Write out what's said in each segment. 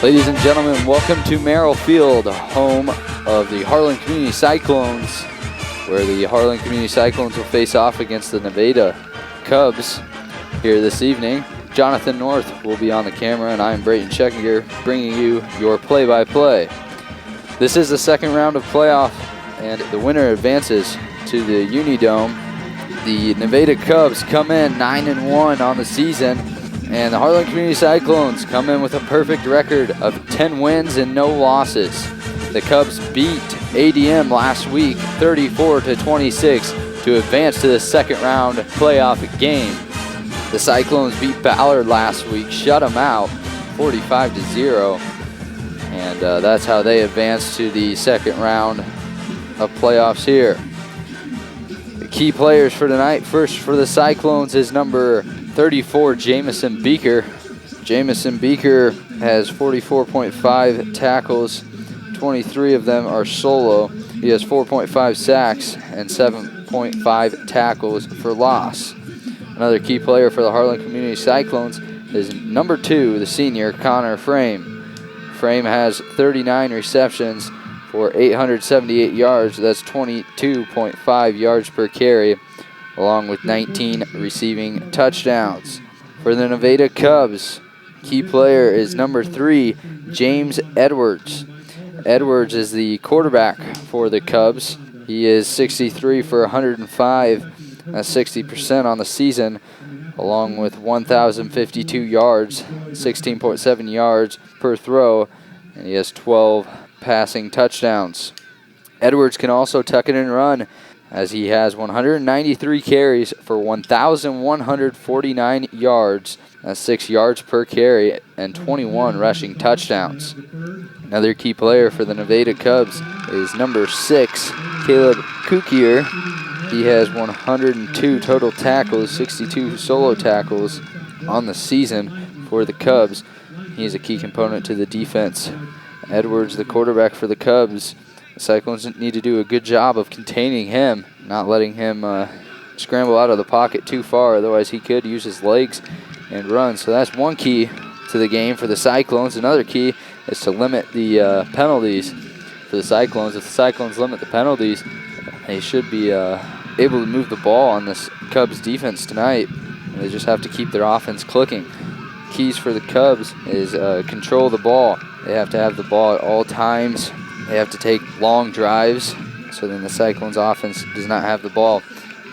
Ladies and gentlemen, welcome to Merrill Field, home of the Harlan Community Cyclones, where the Harlan Community Cyclones will face off against the Nevada Cubs here this evening. Jonathan North will be on the camera, and I am Brayton Scheckinger, bringing you your play-by-play. This is the second round of playoff, and the winner advances to the Unidome. The Nevada Cubs come in 9-1 on the season, and the Harlan Community Cyclones come in with a perfect record of 10 wins and no losses. The Cubs beat ADM last week 34-26 to advance to the second round playoff game. The Cyclones beat Ballard last week, shut them out 45-0, and that's how they advance to the second round of playoffs here. The key players for tonight, first for the Cyclones is number 34, Jamison Beeker. Jamison Beeker has 44.5 tackles. 23 of them are solo. He has 4.5 sacks and 7.5 tackles for loss. Another key player for the Harlan Community Cyclones is number 2, the senior, Connor Frame. Frame has 39 receptions for 878 yards. That's 22.5 yards per carry, along with 19 receiving touchdowns. For the Nevada Cubs, key player is number 3, James Edwards. Edwards is the quarterback for the Cubs. He is 63 for 105, that's 60% on the season, along with 1,052 yards, 16.7 yards per throw, and he has 12 passing touchdowns. Edwards can also tuck it and run, as he has 193 carries for 1,149 yards, that's 6 yards per carry, and 21 rushing touchdowns. Another key player for the Nevada Cubs is number 6, Caleb Kukier. He has 102 total tackles, 62 solo tackles on the season for the Cubs. He is a key component to the defense. Edwards, the quarterback for the Cubs. The Cyclones need to do a good job of containing him, not letting him scramble out of the pocket too far, otherwise he could use his legs and run. So that's one key to the game for the Cyclones. Another key is to limit the penalties for the Cyclones. If the Cyclones limit the penalties, they should be able to move the ball on this Cubs defense tonight. They just have to keep their offense clicking. Keys for the Cubs is control the ball. They have to have the ball at all times. They have to take long drives, so then the Cyclones offense does not have the ball.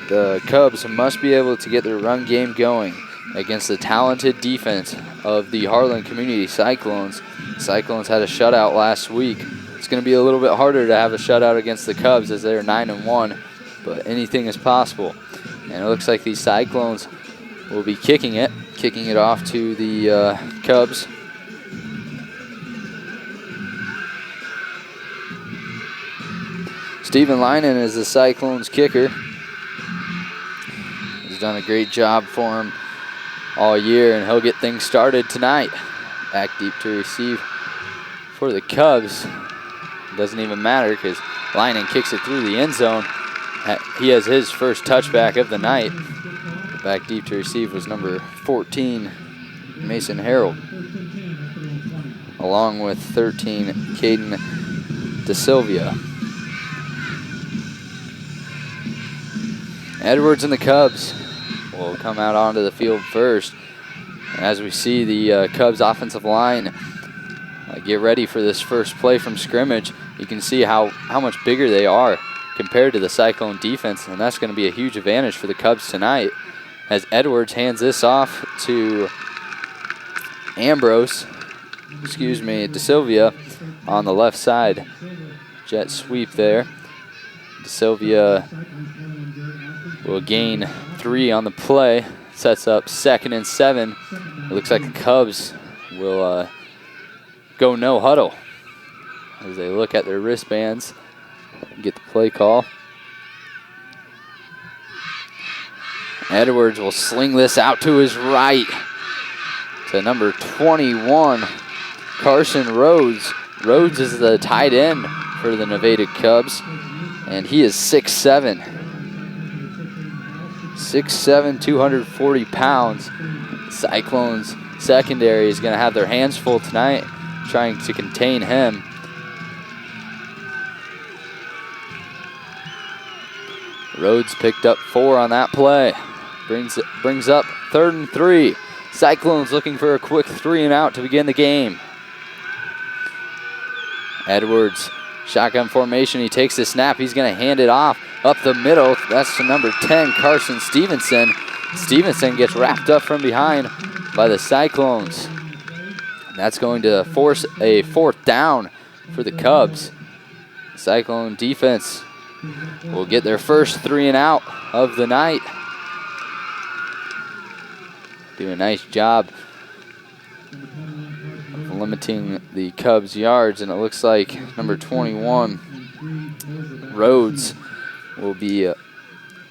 The Cubs must be able to get their run game going against the talented defense of the Harlan Community Cyclones. Cyclones had a shutout last week. It's going to be a little bit harder to have a shutout against the Cubs as they're 9-1, but anything is possible. And it looks like these Cyclones will be kicking it off to the Cubs. Steven Linen is the Cyclones kicker. He's done a great job for him all year, and he'll get things started tonight. Back deep to receive for the Cubs. It doesn't even matter because Linen kicks it through the end zone. He has his first touchback of the night. Back deep to receive was number 14, Mason Harold, along with 13, Caden DeSilvia. Edwards and the Cubs will come out onto the field first. As we see the Cubs offensive line get ready for this first play from scrimmage, you can see how much bigger they are compared to the Cyclone defense, and that's going to be a huge advantage for the Cubs tonight. As Edwards hands this off to DeSilvia on the left side. Jet sweep there. DeSilvia will gain 3 on the play. Sets up 2nd and 7. It looks like the Cubs will go no huddle as they look at their wristbands and get the play call. Edwards will sling this out to his right to number 21, Carson Rhodes. Rhodes is the tight end for the Nevada Cubs, and he is 6'7". 6'7", 240 pounds. Cyclones secondary is going to have their hands full tonight trying to contain him. Rhodes picked up 4 on that play. Brings up 3rd and 3. Cyclones looking for a quick 3 and out to begin the game. Edwards, shotgun formation. He takes the snap. He's going to hand it off up the middle. That's to number 10, Carson Stevenson. Stevenson gets wrapped up from behind by the Cyclones. That's going to force a 4th down for the Cubs. Cyclone defense will get their first 3 and out of the night. Do a nice job of limiting the Cubs' yards, and it looks like number 21, Rhodes, will be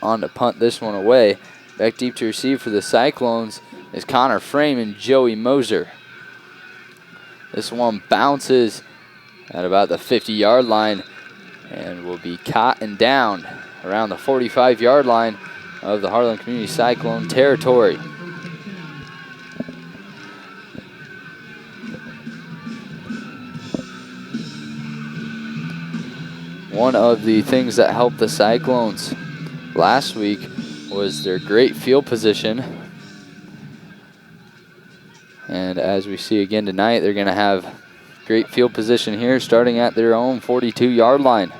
on to punt this one away. Back deep to receive for the Cyclones is Connor Frame and Joey Moser. This one bounces at about the 50-yard line and will be caught and down around the 45-yard line of the Harlan Community Cyclone territory. One of the things that helped the Cyclones last week was their great field position. And as we see again tonight, they're going to have great field position here starting at their own 42-yard line.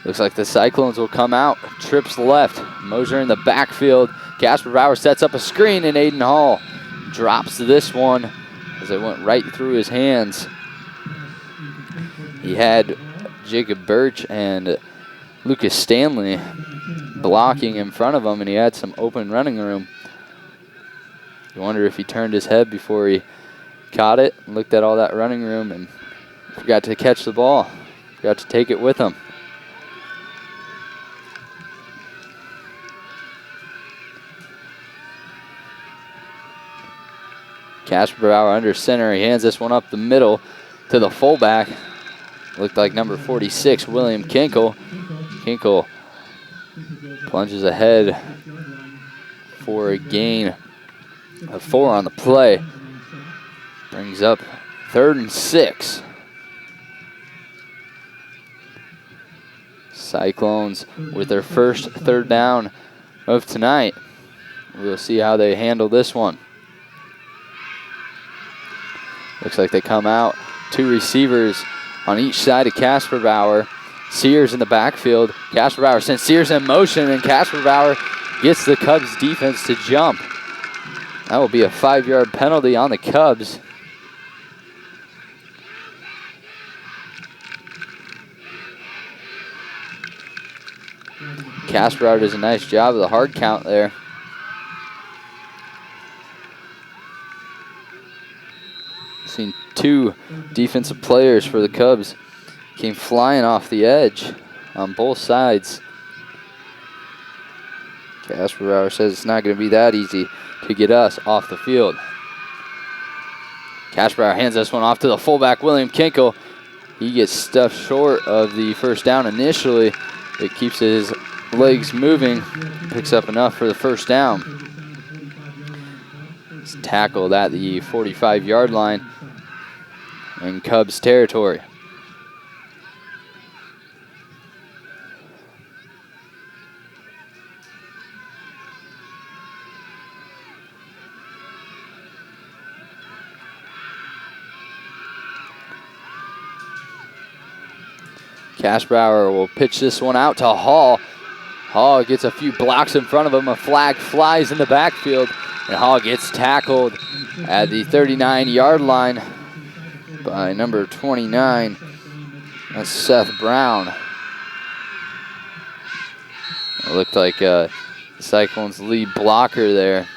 Looks like the Cyclones will come out. Trips left. Moser in the backfield. Casper Bauer sets up a screen, and Aiden Hall drops this one as it went right through his hands. He had Jacob Birch and Lucas Stanley blocking in front of him, and he had some open running room. You wonder if he turned his head before he caught it and looked at all that running room and forgot to catch the ball. Forgot to take it with him. Casper Bauer under center. He hands this one up the middle to the fullback. Looked like number 46, William Kinkle. Kinkle plunges ahead for a gain of 4 on the play. Brings up 3rd and 6. Cyclones with their first 3rd down of tonight. We'll see how they handle this one. Looks like they come out. 2 receivers on each side of Casper Bauer. Sears in the backfield. Casper Bauer sends Sears in motion, and Casper Bauer gets the Cubs defense to jump. That will be a 5-yard penalty on the Cubs. Casper Bauer does a nice job of the hard count there. Seen 2 defensive players for the Cubs came flying off the edge on both sides. Casper Bauer says it's not going to be that easy to get us off the field. Casper Bauer hands this one off to the fullback, William Kinkle. He gets stuffed short of the 1st down initially. It keeps his legs moving, picks up enough for the 1st down. It's tackled at the 45-yard line in Cubs territory. Casper Bauer will pitch this one out to Hall. Hall gets a few blocks in front of him. A flag flies in the backfield, and Hall gets tackled at the 39-yard line by number 29. That's Seth Brown. It looked like Cyclone's lead blocker there.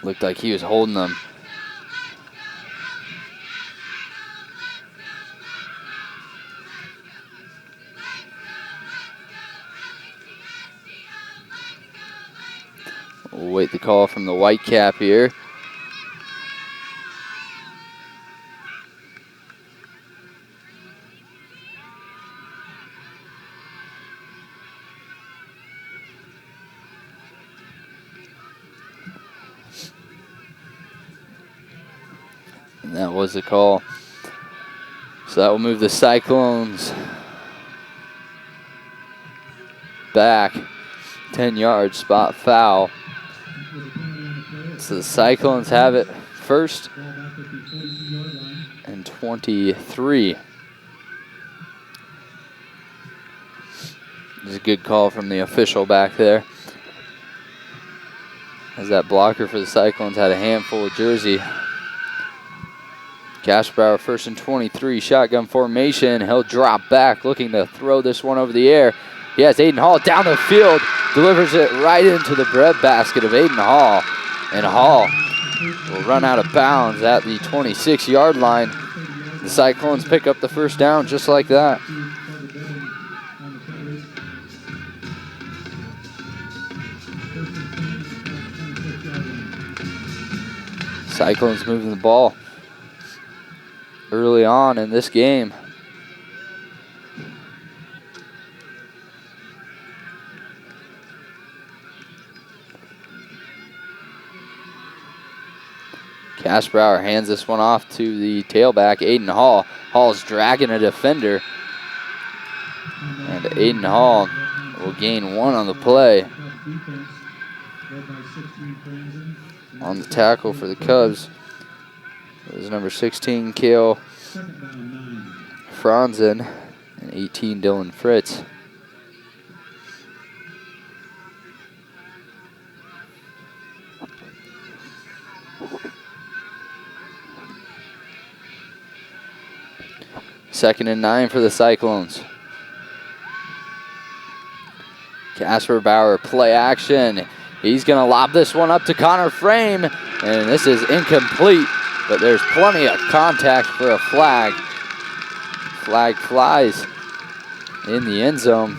Looked like he was holding them. We'll wait the call from the Whitecap here. That was the call. So that will move the Cyclones back 10 yards, spot foul. So the Cyclones have it first and 23. This is a good call from the official back there, as that blocker for the Cyclones had a handful of jersey. Kasperbauer first and 23, shotgun formation. He'll drop back, looking to throw this one over the air. He has Aiden Hall down the field, delivers it right into the breadbasket of Aiden Hall. And Hall will run out of bounds at the 26-yard line. The Cyclones pick up the first down just like that. Cyclones moving the ball early on in this game. Kasperbauer hands this one off to the tailback, Aiden Hall. Hall's dragging a defender. And Aiden Hall will gain one on the play. On the tackle for the Cubs, it was number 16, Kale Franzen, and 18, Dylan Fritz. Second and 9 for the Cyclones. Kasperbauer, play action. He's going to lob this one up to Connor Frame, and this is incomplete, but there's plenty of contact for a flag. Flag flies in the end zone.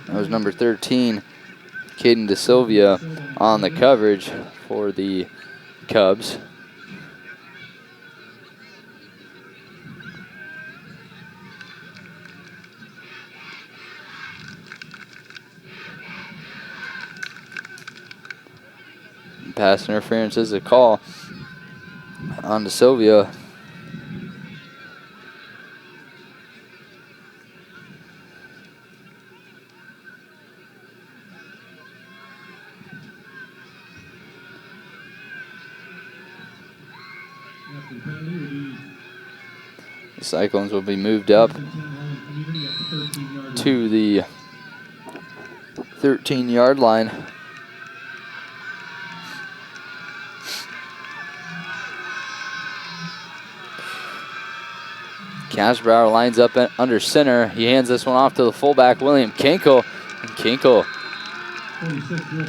That was number 13, Caden DeSilvia, on the coverage for the Cubs. Pass interference is a call on DeSilvia. The Cyclones will be moved up to the 13-yard line. Kasperbauer lines up under center. He hands this one off to the fullback, William Kinkle. And Kinkle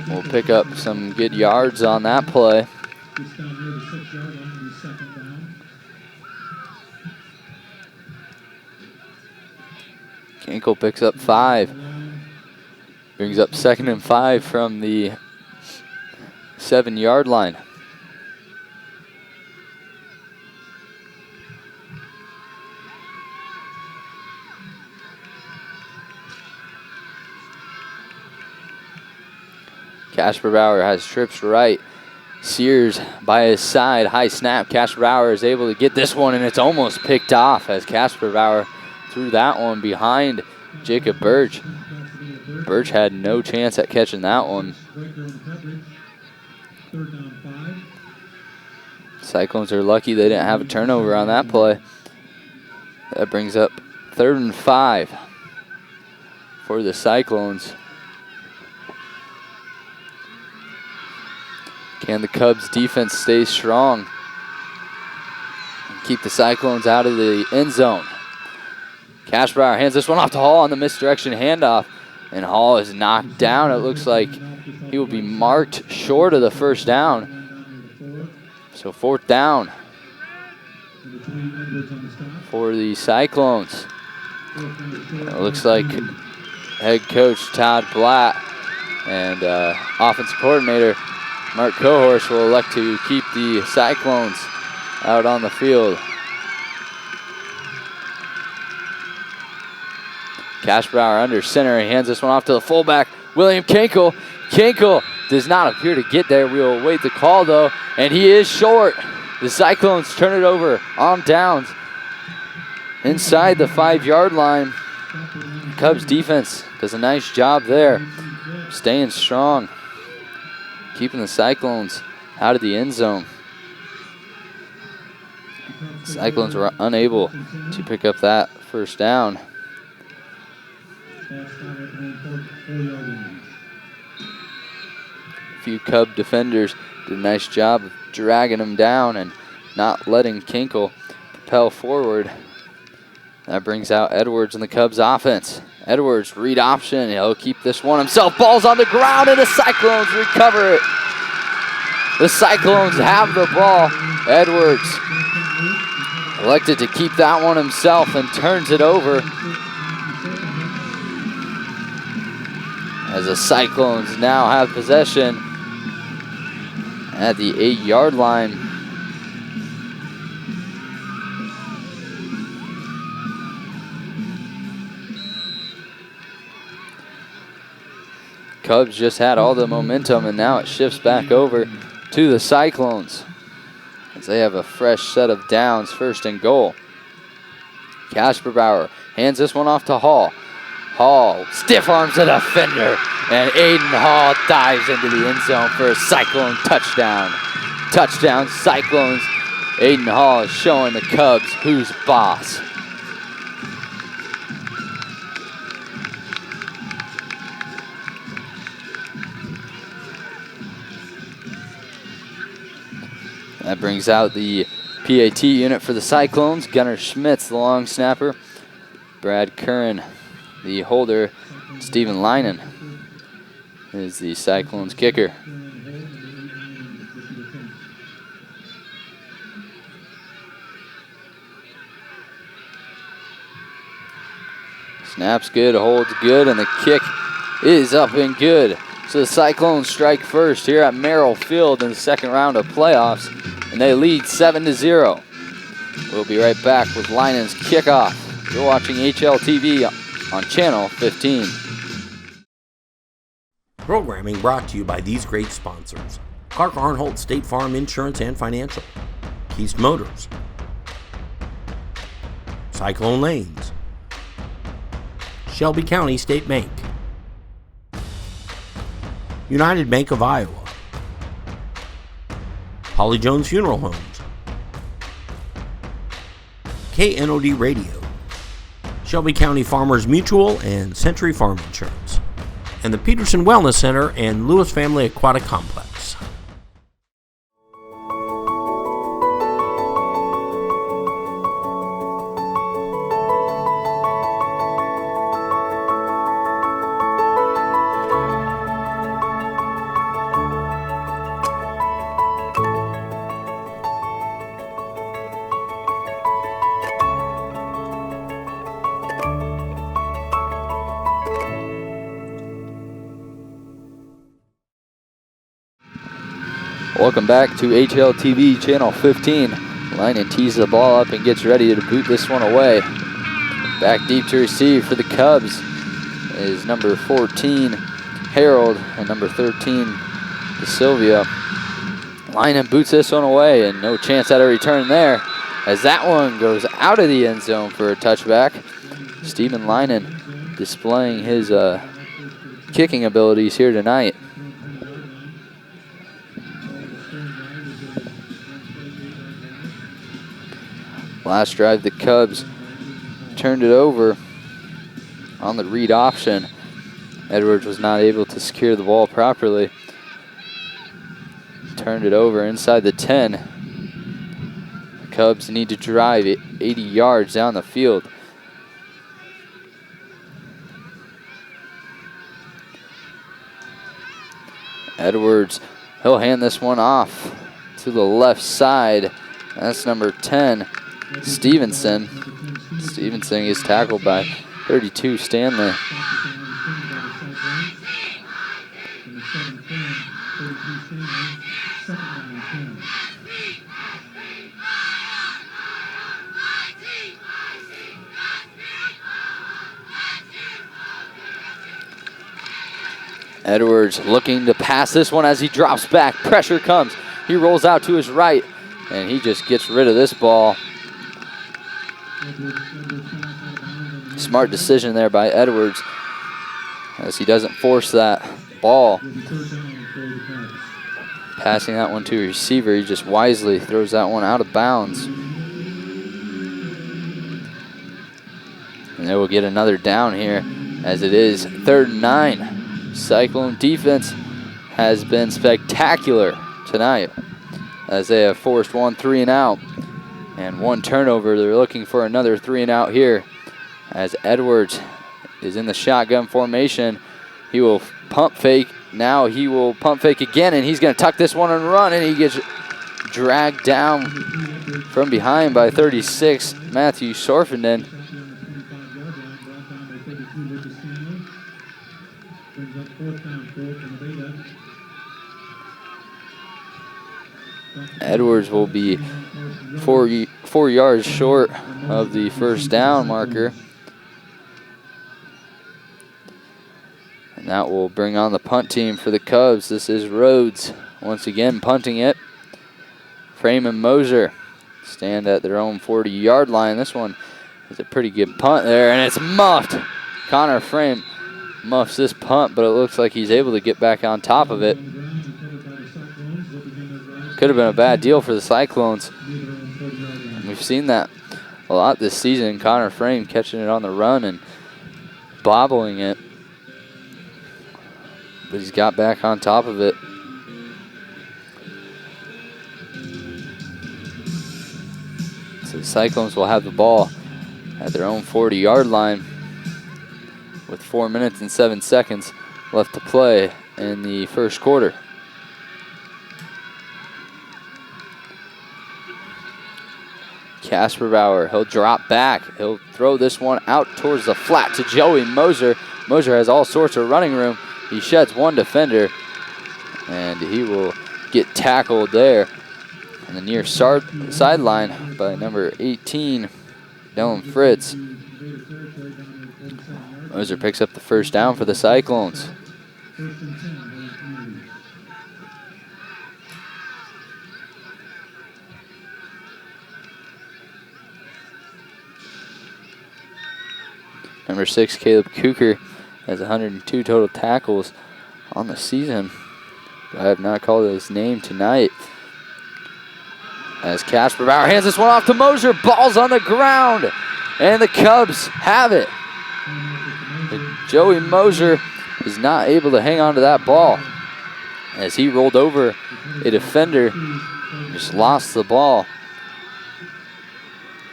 will pick up some good yards on that play. Kinkle picks up 5. Brings up 2nd and 5 from the 7-yard line. Kasperbauer has trips right. Sears by his side. High snap. Kasperbauer is able to get this one, and it's almost picked off as Kasperbauer threw that one behind Jacob Birch. Birch had no chance at catching that one. Cyclones are lucky they didn't have a turnover on that play. That brings up 3rd and 5 for the Cyclones. Can the Cubs defense stay strong and keep the Cyclones out of the end zone? Kasperbauer hands this one off to Hall on the misdirection handoff, and Hall is knocked down. It looks like he will be marked short of the first down. So 4th down for the Cyclones. It looks like head coach Todd Blatt and offensive coordinator Mark Cohorst will elect to keep the Cyclones out on the field. Kasperbauer under center. He hands this one off to the fullback, William Kinkle. Kinkle does not appear to get there. We'll await the call, though, and he is short. The Cyclones turn it over on downs inside the 5-yard line. Cubs defense does a nice job there, staying strong, keeping the Cyclones out of the end zone. Cyclones were unable to pick up that first down. A few Cub defenders did a nice job of dragging him down and not letting Kinkle propel forward. That brings out Edwards in the Cubs offense. Edwards, read option. He'll keep this one himself. Ball's on the ground, and the Cyclones recover it. The Cyclones have the ball. Edwards elected to keep that one himself and turns it over. As the Cyclones now have possession at the 8-yard line. Cubs just had all the momentum, and now it shifts back over to the Cyclones as they have a fresh set of downs, 1st and goal. Kasperbauer hands this one off to Hall. Hall stiff arms the defender, and Aiden Hall dives into the end zone for a Cyclone touchdown. Touchdown Cyclones. Aiden Hall is showing the Cubs who's boss. That brings out the PAT unit for the Cyclones. Gunnar Schmitz, the long snapper. Brad Curran, the holder. Steven Leinen is the Cyclones kicker. Snap's good, holds good, and the kick is up and good. So the Cyclones strike first here at Merrill Field in the 2nd round of playoffs, and they lead 7-0. We'll be right back with Leinen's kickoff. You're watching HLTV on Channel 15. Programming brought to you by these great sponsors: Clark Arnholt State Farm Insurance and Financial, Keast Motors, Cyclone Lanes, Shelby County State Bank, United Bank of Iowa, Holly Jones Funeral Homes, KNOD Radio, Shelby County Farmers Mutual and Century Farm Insurance, and the Peterson Wellness Center and Lewis Family Aquatic Complex. Welcome back to HLTV Channel 15. Leinen tees the ball up and gets ready to boot this one away. Back deep to receive for the Cubs is number 14, Harold, and number 13, DeSilvia. Leinen boots this one away, and no chance at a return there, as that one goes out of the end zone for a touchback. Steven Leinen displaying his kicking abilities here tonight. Last drive, the Cubs turned it over on the read option. Edwards was not able to secure the ball properly. Turned it over inside the 10. The Cubs need to drive it 80 yards down the field. Edwards, he'll hand this one off to the left side. That's number 10. Stevenson. Stevenson is tackled by 32, Stanley. Edwards looking to pass this one as he drops back. Pressure comes. He rolls out to his right, and he just gets rid of this ball. Smart decision there by Edwards as he doesn't force that ball. Passing that one to a receiver, he just wisely throws that one out of bounds. And they will get another down here as it is 3rd and 9. Cyclone defense has been spectacular tonight as they have forced 1 3-and-out and 1 turnover. They're looking for another 3-and-out here as Edwards is in the shotgun formation. He will pump fake. Now he will pump fake again, and he's going to tuck this one and run, and he gets dragged down from behind by 36, Matthew Sorfenden. Edwards will be 4 yards short of the first down marker. And that will bring on the punt team for the Cubs. This is Rhodes once again punting it. Frame and Moser stand at their own 40-yard line. This one is a pretty good punt there, and it's muffed. Connor Frame muffs this punt, but it looks like he's able to get back on top of it. Could have been a bad deal for the Cyclones. We've seen that a lot this season. Connor Frame catching it on the run and bobbling it. But he's got back on top of it. So the Cyclones will have the ball at their own 40-yard line with 4 minutes and 7 seconds left to play in the first quarter. Casper Bauer, he'll drop back. He'll throw this one out towards the flat to Joey Moser. Moser has all sorts of running room. He sheds one defender, and he will get tackled there on the near sideline by number 18, Dylan Fritz. Moser picks up the first down for the Cyclones. Number 6, Caleb Cooker, has 102 total tackles on the season. I have not called his name tonight. As Casper Bauer hands this one off to Moser, ball's on the ground, and the Cubs have it. But Joey Moser is not able to hang on to that ball as he rolled over a defender, just lost the ball.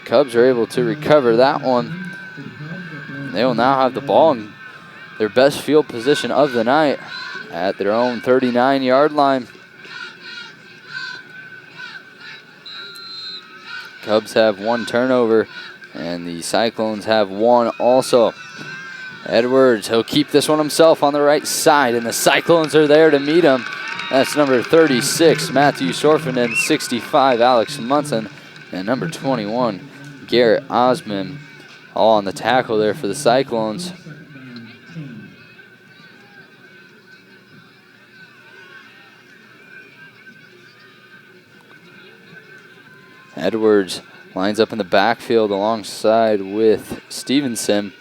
Cubs are able to recover that one. They will now have the ball in their best field position of the night at their own 39-yard line. Cubs have 1 turnover, and the Cyclones have 1 also. Edwards, he'll keep this one himself on the right side, and the Cyclones are there to meet him. That's number 36, Matthew Sorfenden, 65, Alex Munson, and number 21, Garrett Osman, all on the tackle there for the Cyclones. Edwards lines up in the backfield alongside with Stevenson.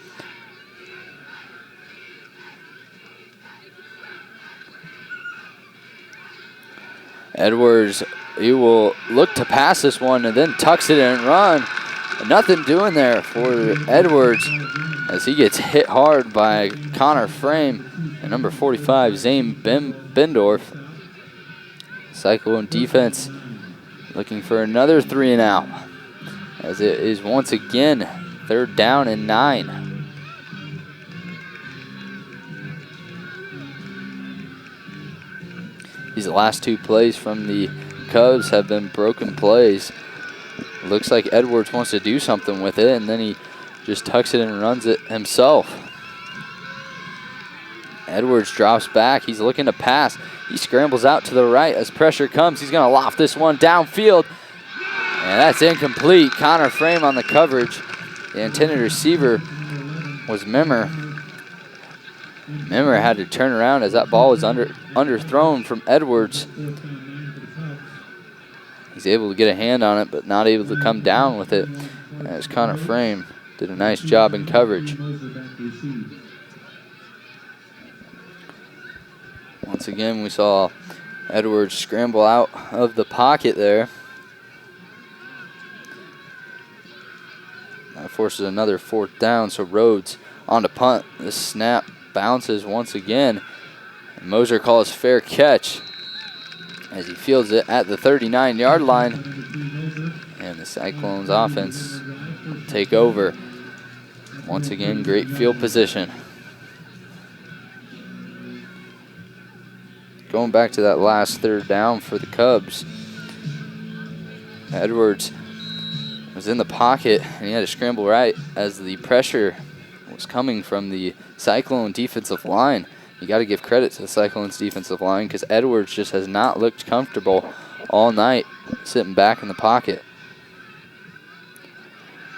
Edwards, he will look to pass this one and then tucks it and run. Nothing doing there for Edwards as he gets hit hard by Connor Frame and number 45, Zane Bendorf. Cyclone defense looking for another 3-and-out as it is once again 3rd down and 9. These last 2 plays from the Cubs have been broken plays. Looks like Edwards wants to do something with it, and then he just tucks it and runs it himself. Edwards drops back. He's looking to pass. He scrambles out to the right as pressure comes. He's going to loft this one downfield, and that's incomplete. Connor Frame on the coverage. The intended receiver was Mimmer. Mimmer had to turn around as that ball was underthrown from Edwards. He's able to get a hand on it, but not able to come down with it, as Connor Frame did a nice job in coverage. Once again, we saw Edwards scramble out of the pocket there. That forces another 4th down, so Rhodes on to punt. The snap bounces once again. And Moser calls fair catch as he fields it at the 39-yard line. And the Cyclones offense will take over. Once again, great field position. Going back to that last 3rd down for the Cubs. Edwards was in the pocket, and he had to scramble right as the pressure was coming from the Cyclone defensive line. You got to give credit to the Cyclone's defensive line because Edwards just has not looked comfortable all night sitting back in the pocket.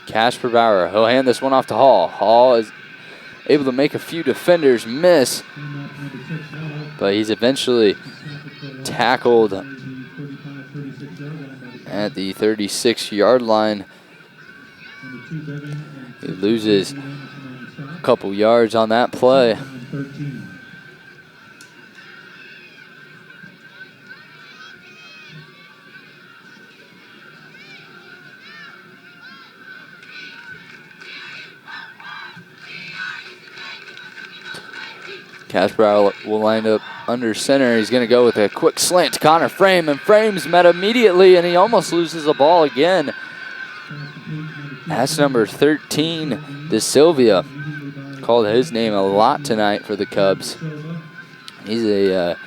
Casper Bauer, he'll hand this one off to Hall. Hall is able to make a few defenders miss, but he's eventually tackled at the 36-yard line. He loses a couple yards on that play. Casper will line up under center. He's going to go with a quick slant to Connor Frame, and Frame's met immediately, and he almost loses the ball again. That's number 13, De Silvia. Called his name a lot tonight for the Cubs. He's a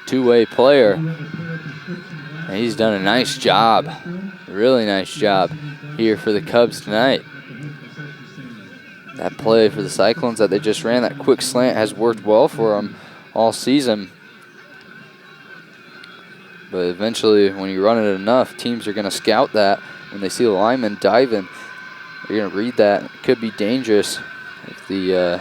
two-way player, and he's done a nice job, really nice job here for the Cubs tonight. That play for the Cyclones that they just ran, that quick slant, has worked well for them all season. But eventually, when you run it enough, teams are going to scout that. When they see the lineman diving, they're going to read that. It could be dangerous if the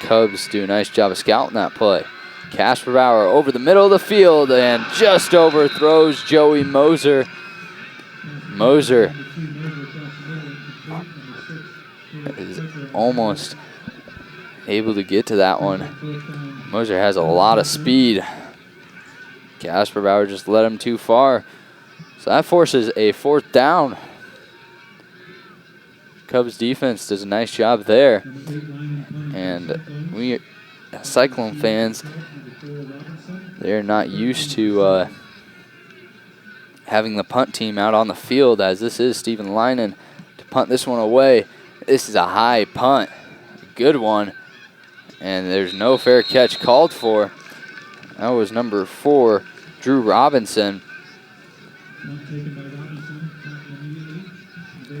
Cubs do a nice job of scouting that play. Casper Bauer over the middle of the field and just overthrows Joey Moser. Moser is almost able to get to that one. Moser has a lot of speed. Casper Bauer just led him too far. So that forces a 4th down. Cubs defense does a nice job there. And we Cyclone fans, they're not used to having the punt team out on the field, as this is Stephen Linen to punt this one away. This is a high punt, a good one, and there's no fair catch called for. That was number 4, Drew Robinson.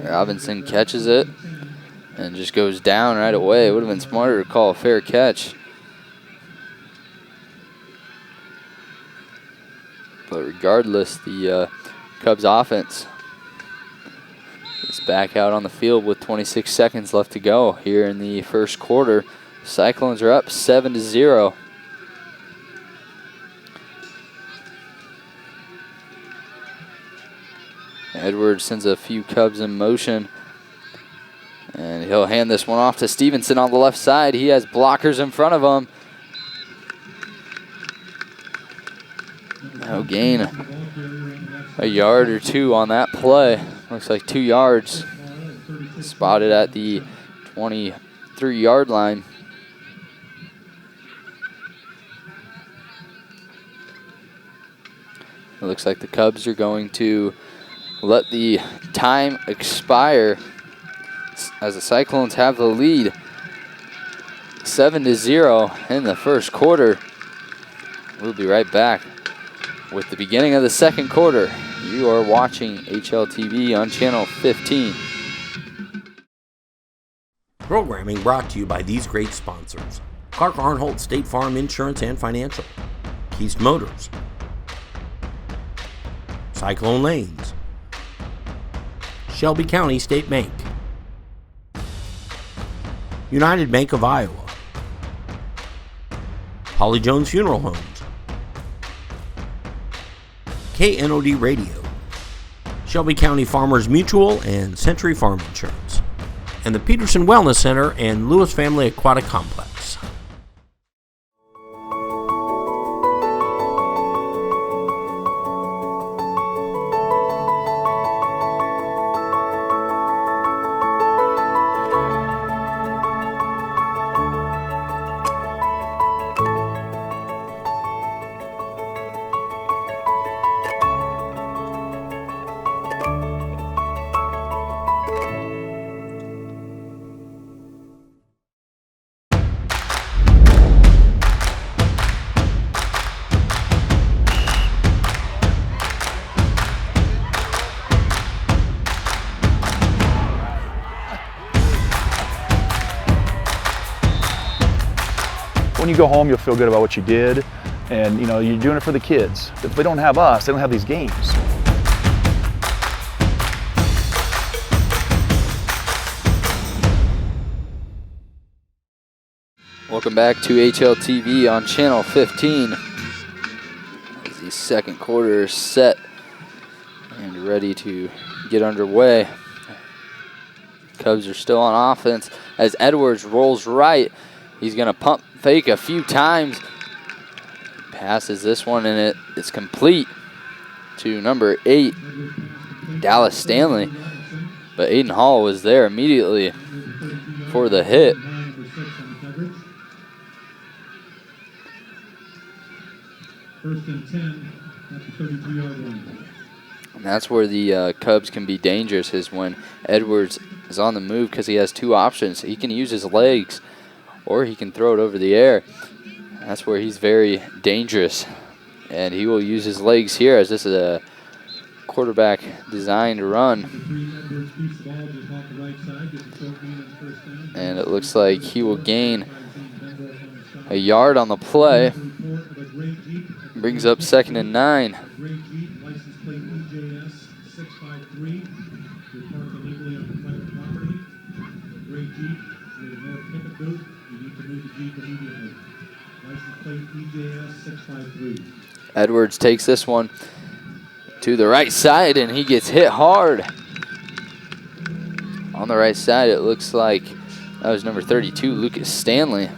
Robinson catches it and just goes down right away. It would have been smarter to call a fair catch. But regardless, the Cubs offense is back out on the field with 26 seconds left to go here in the first quarter. Cyclones are up 7-0. Edwards sends a few Cubs in motion, and he'll hand this one off to Stevenson on the left side. He has blockers in front of him. He'll gain a yard or 2 on that play. Looks like 2 yards. Spotted at the 23-yard line. It looks like the Cubs are going to let the time expire as the Cyclones have the lead 7-0 in the first quarter. We'll be right back with the beginning of the second quarter. You are watching HLTV on channel 15. Programming brought to you by these great sponsors: Clark Arnholt State Farm Insurance and Financial, Keast Motors, Cyclone Lanes, Shelby County State Bank, United Bank of Iowa, Holly Jones Funeral Homes, KNOD Radio, Shelby County Farmers Mutual and Century Farm Insurance, and the Peterson Wellness Center and Lewis Family Aquatic Complex. When you go home, you'll feel good about what you did, and you know, you're doing it for the kids. If they don't have us, they don't have these games. Welcome back to HLTV on Channel 15. As the second quarter is set and ready to get underway. Cubs are still on offense as Edwards rolls right. He's going to pump fake a few times. Passes this one and it's complete to number 8, Dallas Stanley. But Aiden Hall was there immediately for the hit. First and 10 at the 32-yard line. And that's where the Cubs can be dangerous, is when Edwards is on the move, because he has two options. He can use his legs or he can throw it over the air. That's where he's very dangerous. And he will use his legs here, as this is a quarterback designed run. And it looks like he will gain a yard on the play. Brings up 2nd and 9. Edwards takes this one to the right side, and he gets hit hard. On the right side, it looks like that was number 32, Lucas Stanley.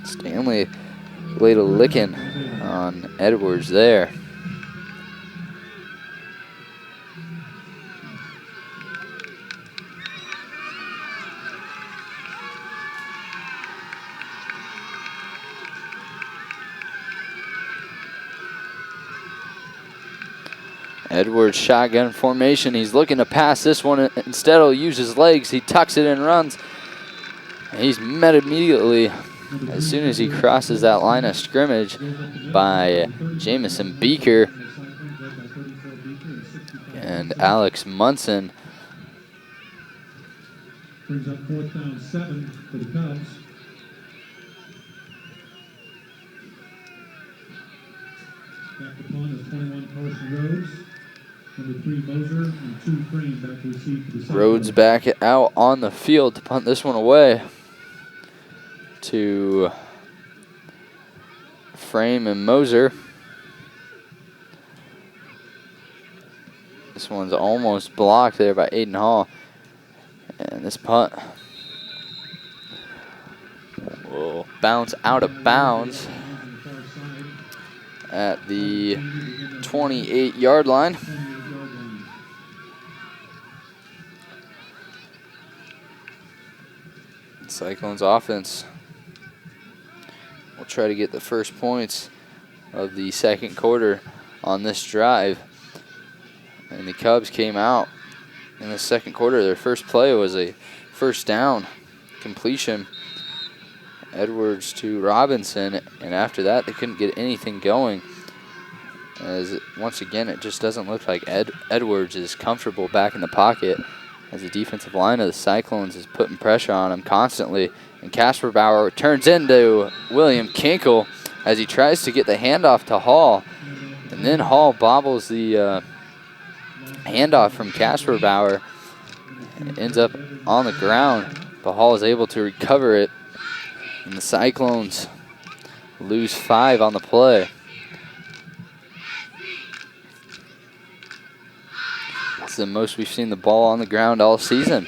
Stanley laid a licking on Edwards there. Edwards shotgun formation. He's looking to pass this one. Instead, he'll use his legs. He tucks it and runs. And he's met immediately as soon as he crosses that line of scrimmage by Jamison Beaker and Alex Munson. Brings up 4th down 7 for the Cubs. Back to punt is 21 Carson Rhodes. Number 3 Moser and 2 Frame back to receive for the Cyclone. Rhodes back out on the field to punt this one away to Frame and Moser. This one's almost blocked there by Aiden Hall. And this punt will bounce out of bounds at the 28-yard line. Cyclones offense will try to get the first points of the second quarter on this drive. And the Cubs came out in the second quarter. Their first play was a first down completion. Edwards to Robinson, and after that they couldn't get anything going. As once again, it just doesn't look like Edwards is comfortable back in the pocket, as the defensive line of the Cyclones is putting pressure on him constantly. And Casper Bauer turns into William Kinkle as he tries to get the handoff to Hall. And then Hall bobbles the handoff from Casper Bauer and ends up on the ground. but Hall is able to recover it. And the Cyclones lose 5 on the play. It's the most we've seen the ball on the ground all season.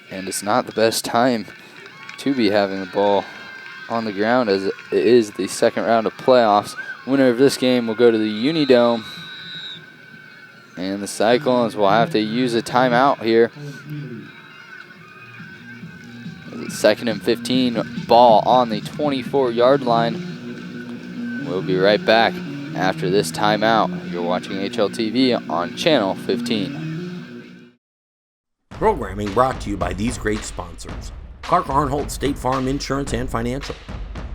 And it's not the best time to be having the ball on the ground, as it is the second round of playoffs. Winner of this game will go to the Unidome. And the Cyclones will have to use a timeout here. It's 2nd and 15, ball on the 24-yard line. We'll be right back after this timeout. You're watching HLTV on Channel 15. Programming brought to you by these great sponsors: Clark Arnholt State Farm Insurance and Financial,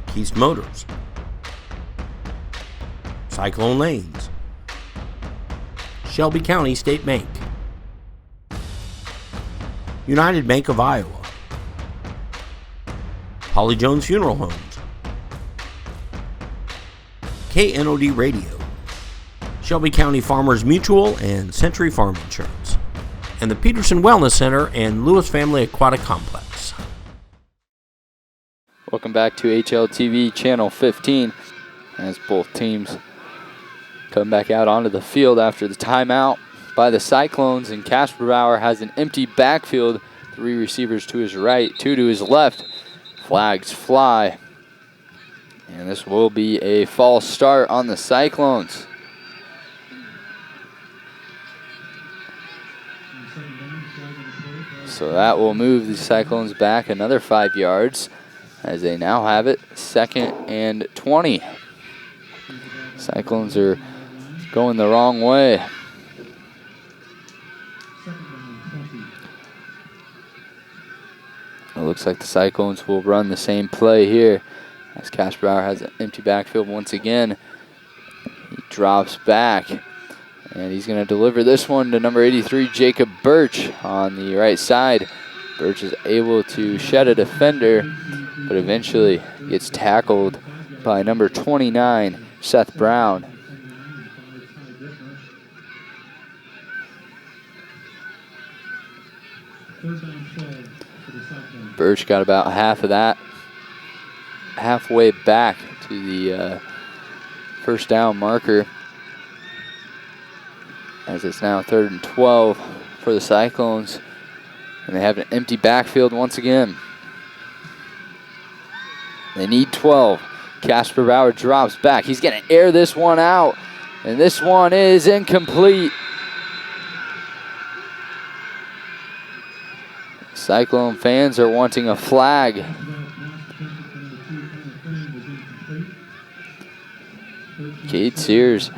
Keast Motors, Cyclone Lanes, Shelby County State Bank, United Bank of Iowa, Holly Jones Funeral Homes, KNOD Radio, Shelby County Farmers Mutual and Century Farm Insurance, and the Peterson Wellness Center and Lewis Family Aquatic Complex. Welcome back to HLTV Channel 15, as both teams come back out onto the field after the timeout by the Cyclones, and Casper Bauer has an empty backfield. 3 receivers to his right, 2 to his left. Flags fly, and this will be a false start on the Cyclones. So that will move the Cyclones back another 5 yards, as they now have it 2nd and 20. Cyclones are going the wrong way. It looks like the Cyclones will run the same play here, as Casper Bauer has an empty backfield once again. He drops back, and he's going to deliver this one to number 83, Jacob Birch, on the right side. Birch is able to shed a defender, but eventually gets tackled by number 29, Seth Brown. Birch got about half of that, halfway back to the first down marker, as it's now 3rd and 12 for the Cyclones, and they have an empty backfield once again. They need 12. Casper Bauer drops back. He's going to air this one out, and this one is incomplete. Cyclone fans are wanting a flag. Cade Sears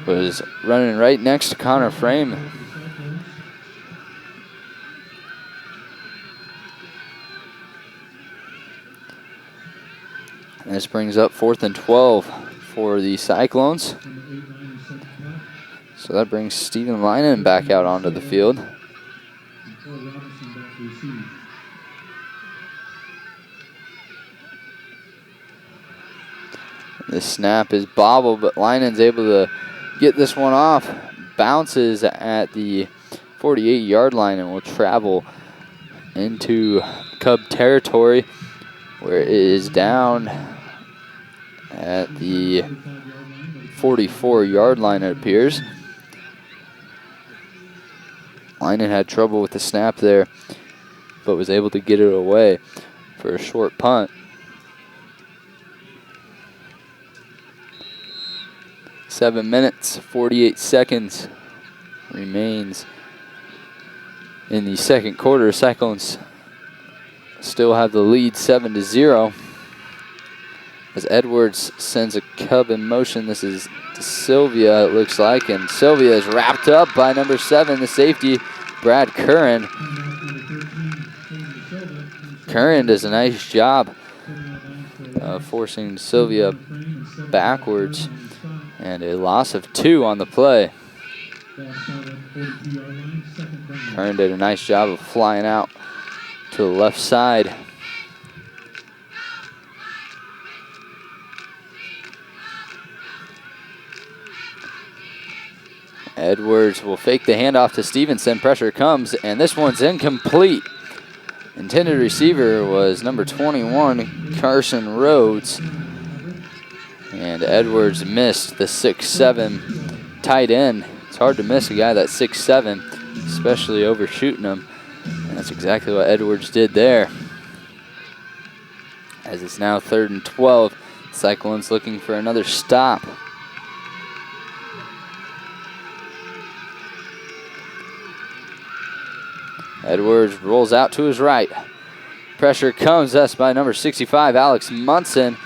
was running right next to Connor Frame. And this brings up 4th and 12 for the Cyclones. So that brings Stephen Linen back out onto the field. The snap is bobbled, but Linen's able to get this one off. Bounces at the 48-yard line and will travel into Cub territory, where it is down at the 44-yard line, it appears. Linen had trouble with the snap there, but was able to get it away for a short punt. 7 minutes, 48 seconds remains in the second quarter. Cyclones still have the lead 7-0. As Edwards sends a Cub in motion, this is Sylvia, it looks like, and Sylvia is wrapped up by number 7, the safety, Brad Curran. Curran does a nice job of forcing Sylvia backwards, and a loss of 2 on the play. Curran did a nice job of flying out to the left side. Edwards will fake the handoff to Stevenson. Pressure comes, and this one's incomplete. Intended receiver was number 21, Carson Rhodes. And Edwards missed the 6'7" tight end. It's hard to miss a guy that's 6'7", especially overshooting him. And that's exactly what Edwards did there. As it's now 3rd and 12, Cyclones looking for another stop. Edwards rolls out to his right. Pressure comes, that's by number 65, Alex Munson,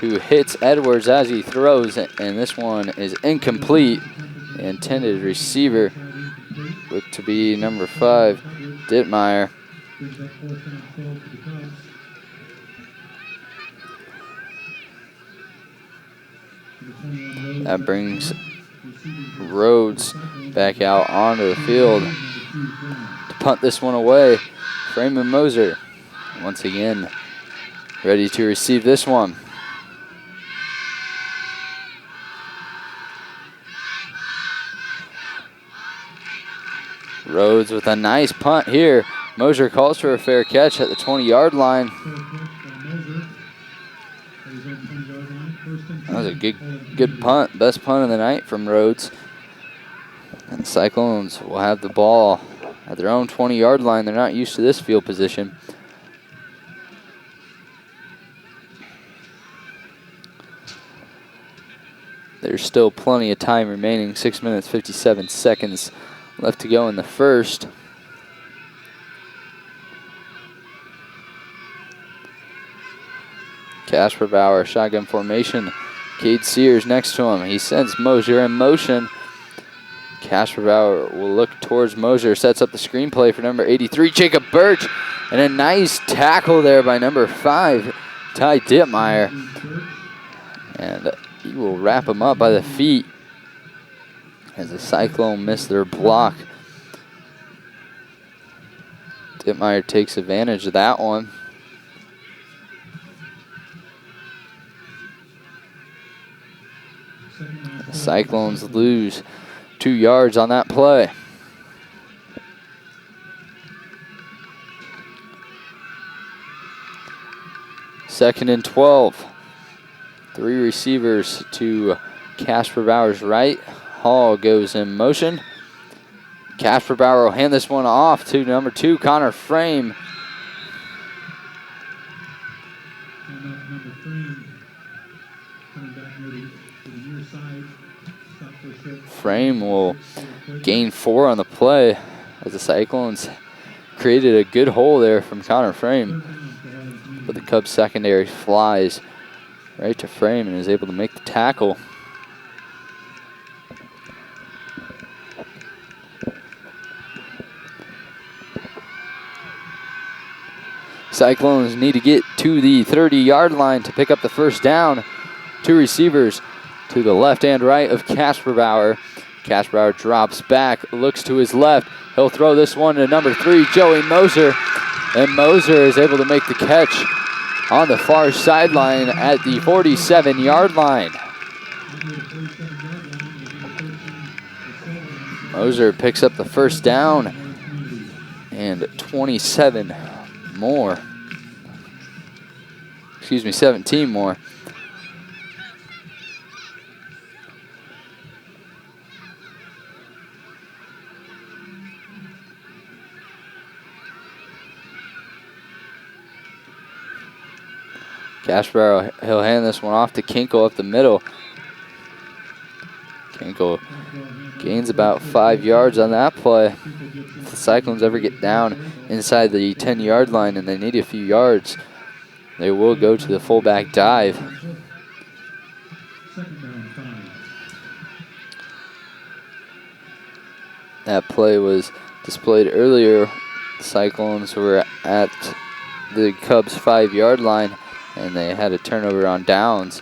who hits Edwards as he throws, and this one is incomplete. The intended receiver looked to be number 5, Dittmeyer. That brings Rhodes back out onto the field to punt this one away. Freeman Moser once again ready to receive this one. Rhodes with a nice punt here. Moser calls for a fair catch at the 20-yard line. That was a good punt, best punt of the night from Rhodes. And the Cyclones will have the ball at their own 20-yard line. They're not used to this field position. There's still plenty of time remaining, 6 minutes, 57 seconds left to go in the first. Casper Bauer, shotgun formation. Cade Sears next to him. He sends Moser in motion. Casper Bauer will look towards Moser, sets up the screenplay for number 83, Jacob Birch. And a nice tackle there by number 5, Ty Dittmeyer. And he will wrap him up by the feet as the Cyclone missed their block. Dittmeyer takes advantage of that one. The Cyclones lose 2 yards on that play. Second and 12. 3 receivers to Casper Bauer's right. Hall goes in motion. Casper Bauer will hand this one off to number 2, Connor Frame. Frame will gain 4 on the play as the Cyclones created a good hole there from Connor Frame. But the Cubs secondary flies right to Frame and is able to make the tackle. Cyclones need to get to the 30-yard line to pick up the first down. 2 receivers to the left and right of Casper Bauer. Casper Bauer drops back, looks to his left. He'll throw this one to number 3, Joey Moser. And Moser is able to make the catch on the far sideline at the 47-yard line. Moser picks up the first down and 17 more. Casper, he'll hand this one off to Kinkle up the middle. Kinkle gains about 5 yards on that play. If the Cyclones ever get down inside the 10-yard line and they need a few yards, they will go to the fullback dive. That play was displayed earlier. The Cyclones were at the Cubs' 5-yard line and they had a turnover on downs.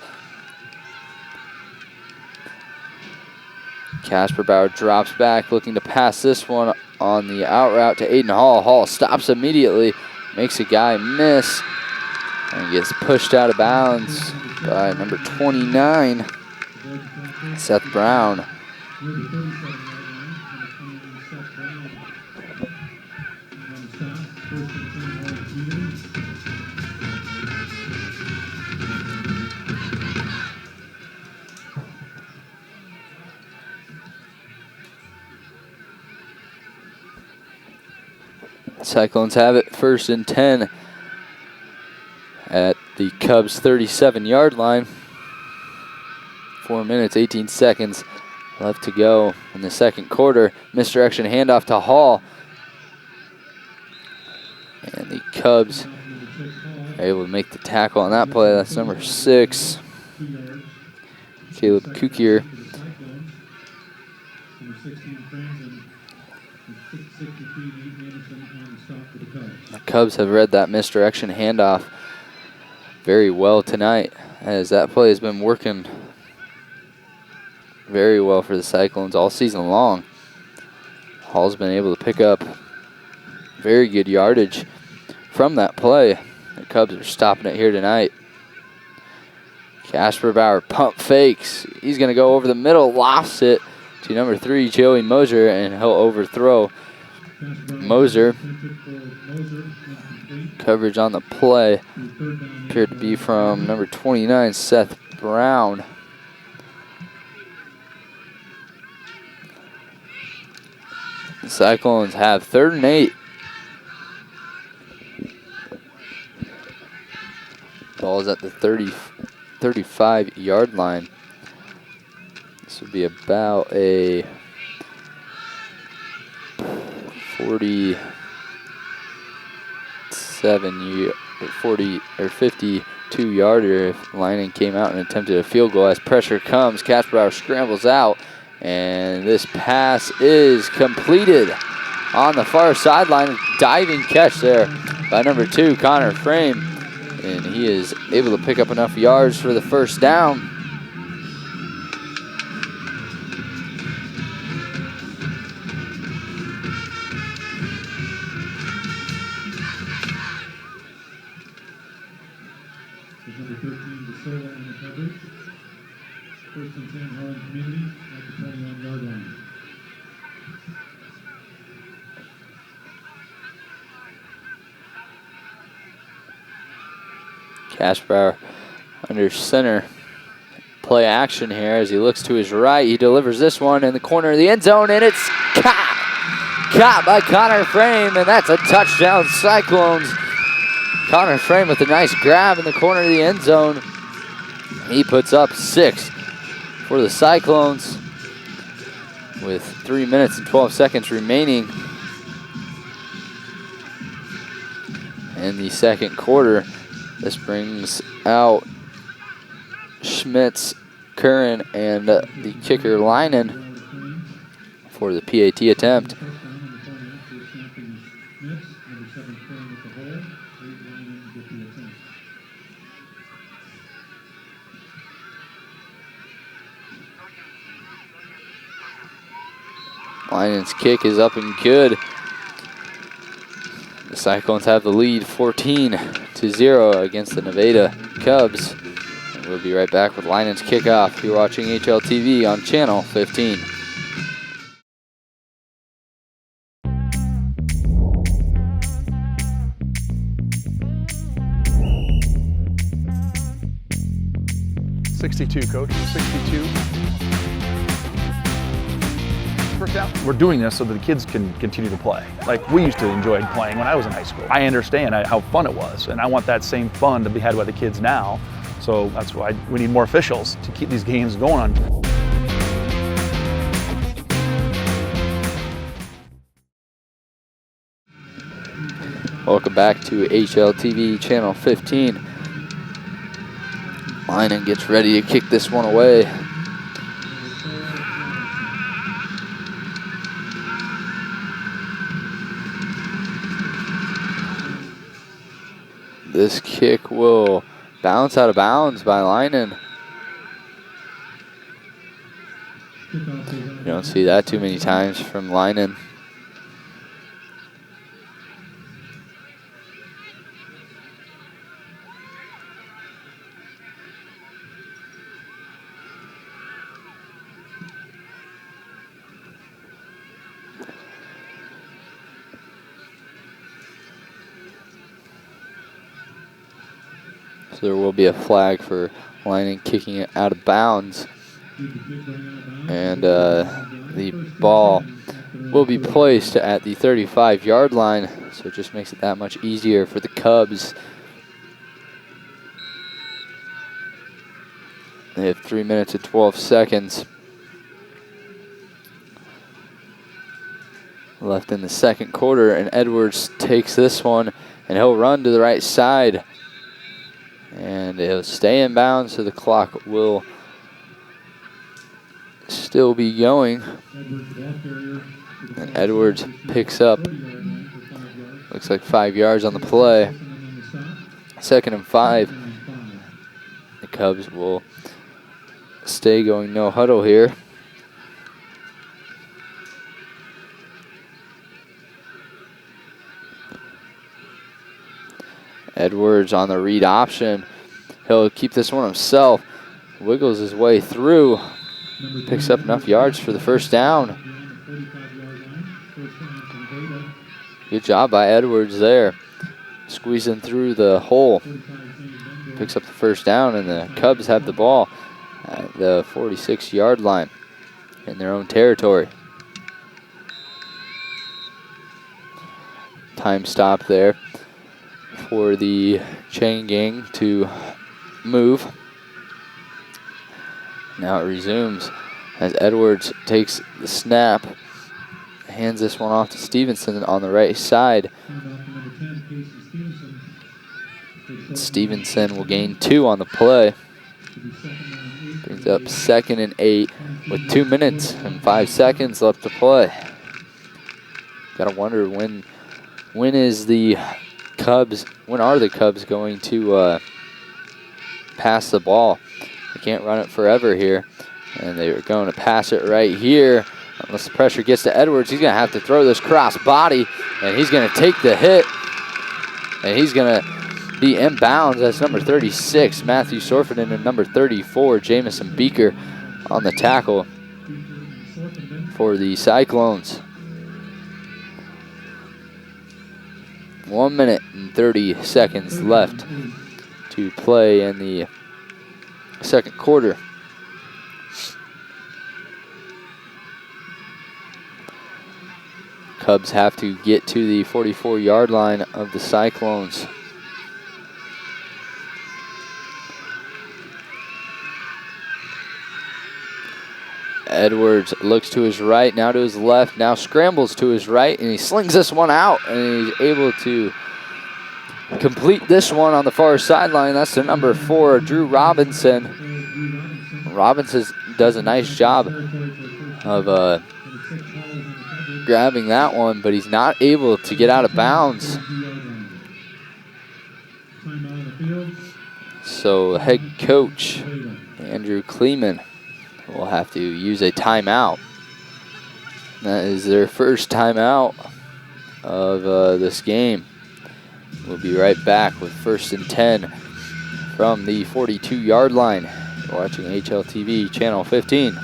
Casper Bauer drops back, looking to pass this one on the out route to Aiden Hall. Hall stops immediately, makes a guy miss, and gets pushed out of bounds by number 29, Seth Brown. Near the 37-yard line, number 21, Seth Brown. On the stop, first and 10, Harlan Community. Cyclones have it first and 10 at the Cubs 37-yard line. 4 minutes, 18 seconds left to go in the second quarter. Misdirection handoff to Hall. And the Cubs are able to make the tackle on that play. That's number 6, Caleb Kukier. The Cubs have read that misdirection handoff very well tonight, as that play has been working very well for the Cyclones all season long. Hall's been able to pick up very good yardage from that play. The Cubs are stopping it here tonight. Casper Bauer pump fakes. He's going to go over the middle, lofts it to number 3, Joey Moser, and he'll overthrow Moser. Coverage on the play appeared to be from number 29, Seth Brown. The Cyclones have 3rd and 8. Ball is at the 35-yard line. This would be about a 52-yarder if Linehan came out and attempted a field goal. As pressure comes, Casper Bauer scrambles out, and this pass is completed on the far sideline. Diving catch there by number 2, Connor Frame, and he is able to pick up enough yards for the first down. Number 13, DeSola on the coverage. First and 10, Harlan Community at the 21-yard line. Casper under center. Play action here as he looks to his right. He delivers this one in the corner of the end zone, and it's caught by Connor Frame, and that's a touchdown, Cyclones. Connor Frame with a nice grab in the corner of the end zone. He puts up 6 for the Cyclones with 3 minutes and 12 seconds remaining in the second quarter. This brings out Schmitz, Curran, and the kicker Linehan for the PAT attempt. Linehan's kick is up and good. The Cyclones have the lead 14-0 against the Nevada Cubs. And we'll be right back with Linehan's kickoff. You're watching HLTV on Channel 15. .62, Coach, 62. First down. We're doing this so that the kids can continue to play. Like we used to enjoy playing when I was in high school. I understand how fun it was, and I want that same fun to be had by the kids now. So that's why we need more officials to keep these games going on. Welcome back to HLTV Channel 15. Linehan gets ready to kick this one away. This kick will bounce out of bounds by Linehan. You don't see that too many times from Linehan. So there will be a flag for Lining kicking it out of bounds. And the ball will be placed at the 35-yard line, so it just makes it that much easier for the Cubs. They have 3 minutes and 12 seconds left in the second quarter, and Edwards takes this one, and he'll run to the right side. And it'll stay in bounds, so the clock will still be going. And Edwards picks up, looks like 5 yards on the play. 2nd and 5. The Cubs will stay going no huddle here. Edwards on the read option. He'll keep this one himself. Wiggles his way through. Picks up enough yards for the first down. Good job by Edwards there. Squeezing through the hole. Picks up the first down, and the Cubs have the ball at the 46-yard line in their own territory. Time stop there for the chain gang to move. Now it resumes as Edwards takes the snap, hands this one off to Stevenson on the right side. Stevenson will gain 2 on the play. Brings up 2nd and 8 with 2 minutes and 5 seconds left to play. Gotta wonder when is the Cubs, when are the Cubs going to pass the ball? They can't run it forever here. And they're going to pass it right here. Unless the pressure gets to Edwards, he's going to have to throw this cross body, and he's going to take the hit. And he's going to be in bounds. That's number 36, Matthew Sorford, and number 34, Jamison Beaker on the tackle for the Cyclones. 1 minute and 30 seconds left to play in the second quarter. Cubs have to get to the 44-yard line of the Cyclones. Edwards looks to his right, now to his left, now scrambles to his right, and he slings this one out, and he's able to complete this one on the far sideline. That's the number 4, Drew Robinson. Robinson does a nice job of grabbing that one, but he's not able to get out of bounds. So head coach Andrew Kleeman will have to use a timeout. That is their first timeout of this game. We'll be right back with 1st and 10 from the 42-yard line. You're watching HLTV Channel 15.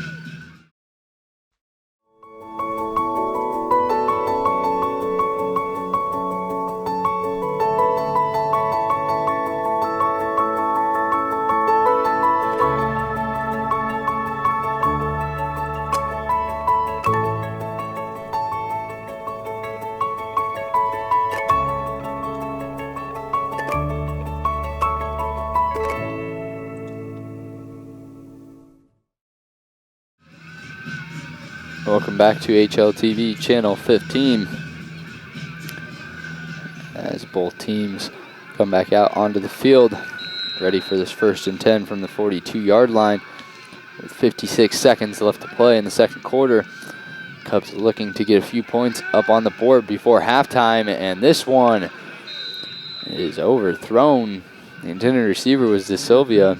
Welcome back to HLTV Channel 15 as both teams come back out onto the field, ready for this 1st and 10 from the 42-yard line with 56 seconds left to play in the second quarter. Cubs looking to get a few points up on the board before halftime, and this one is overthrown. The intended receiver was De Silvia,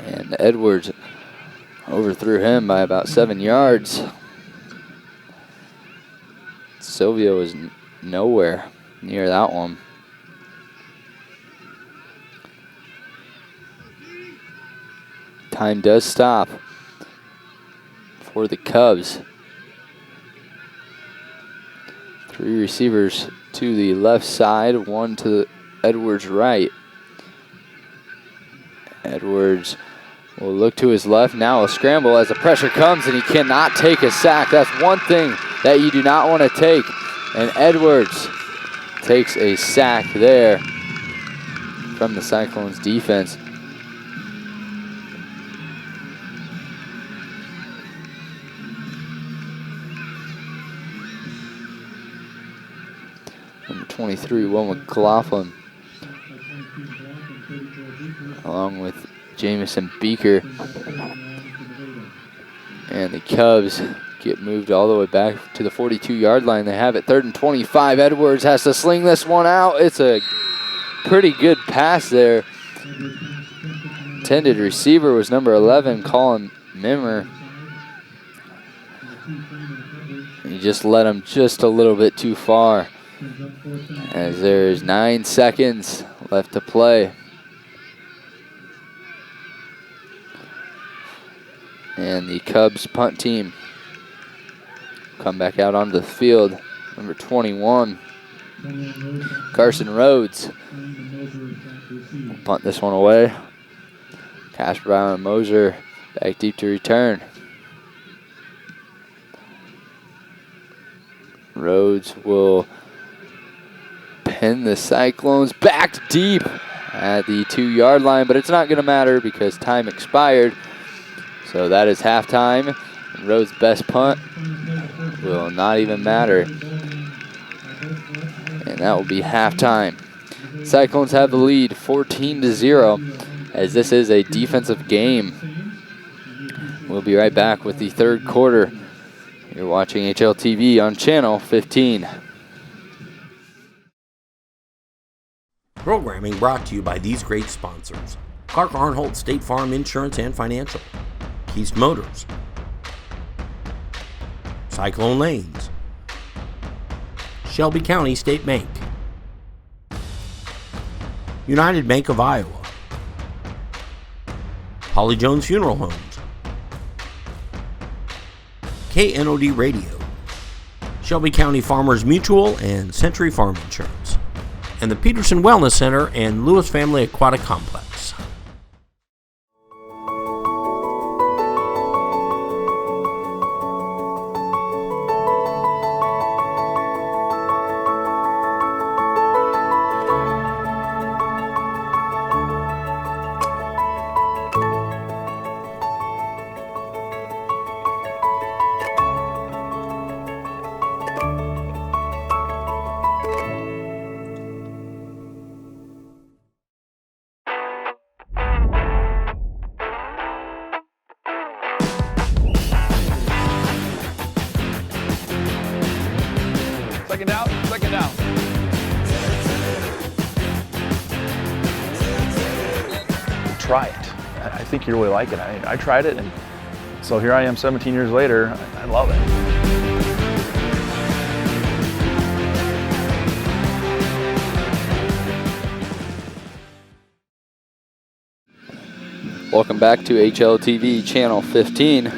and Edwards overthrew him by about 7 yards. Silvio was nowhere near that one. Time does stop for the Cubs. 3 receivers to the left side, 1 to Edwards' right. Edwards will look to his left. Now a scramble as the pressure comes, and he cannot take a sack. That's one thing that you do not want to take. And Edwards takes a sack there from the Cyclones defense. Number 23, Will McLaughlin, along with Jamison Beaker. And the Cubs get moved all the way back to the 42-yard line. They have it 3rd and 25. Edwards has to sling this one out. It's a pretty good pass there. Intended receiver was number 11, Colin Mimmer. He just led him just a little bit too far, as there's 9 seconds left to play. And the Cubs punt team come back out onto the field. Number 21, Carson Rhodes, will punt this one away. Casper Brown and Moser back deep to return. Rhodes will pin the Cyclones back deep at the 2-yard line, but it's not going to matter because time expired. So that is halftime. Rhodes' best punt will not even matter. And that will be halftime. Cyclones have the lead 14-0, as this is a defensive game. We'll be right back with the third quarter. You're watching HLTV on channel 15. Programming brought to you by these great sponsors: Clark Arnholt State Farm Insurance and Financial, Keast Motors, Cyclone Lanes, Shelby County State Bank, United Bank of Iowa, Holly Jones Funeral Homes, KNOD Radio, Shelby County Farmers Mutual and Century Farm Insurance, and the Peterson Wellness Center and Lewis Family Aquatic Complex. Second down. Try it. I think you really like it. I tried it, and so here I am 17 years later. I love it. Welcome back to HLTV Channel 15.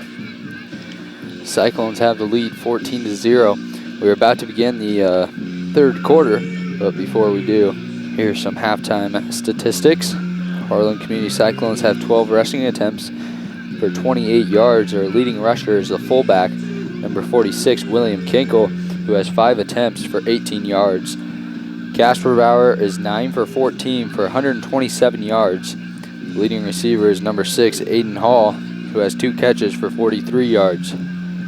Cyclones have the lead 14-0. We're about to begin the third quarter, but before we do, here's some halftime statistics. Harlan Community Cyclones have 12 rushing attempts for 28 yards. Our leading rusher is the fullback, number 46, William Kinkle, who has 5 attempts for 18 yards. Casper Bauer is 9 for 14 for 127 yards. The leading receiver is number 6, Aiden Hall, who has 2 catches for 43 yards.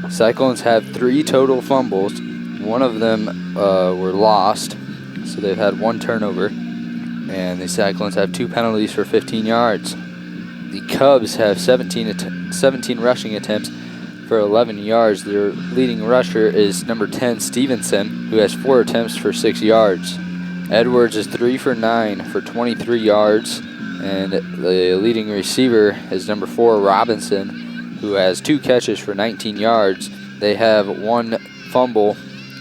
Cyclones have 3 total fumbles. One of them were lost, so they've had 1 turnover. And the Cyclones have 2 penalties for 15 yards. The Cubs have 17 rushing attempts for 11 yards. Their leading rusher is number 10, Stevenson, who has 4 attempts for 6 yards. Edwards is 3 for 9 for 23 yards. And the leading receiver is number 4, Robinson, who has 2 catches for 19 yards. They have 1 fumble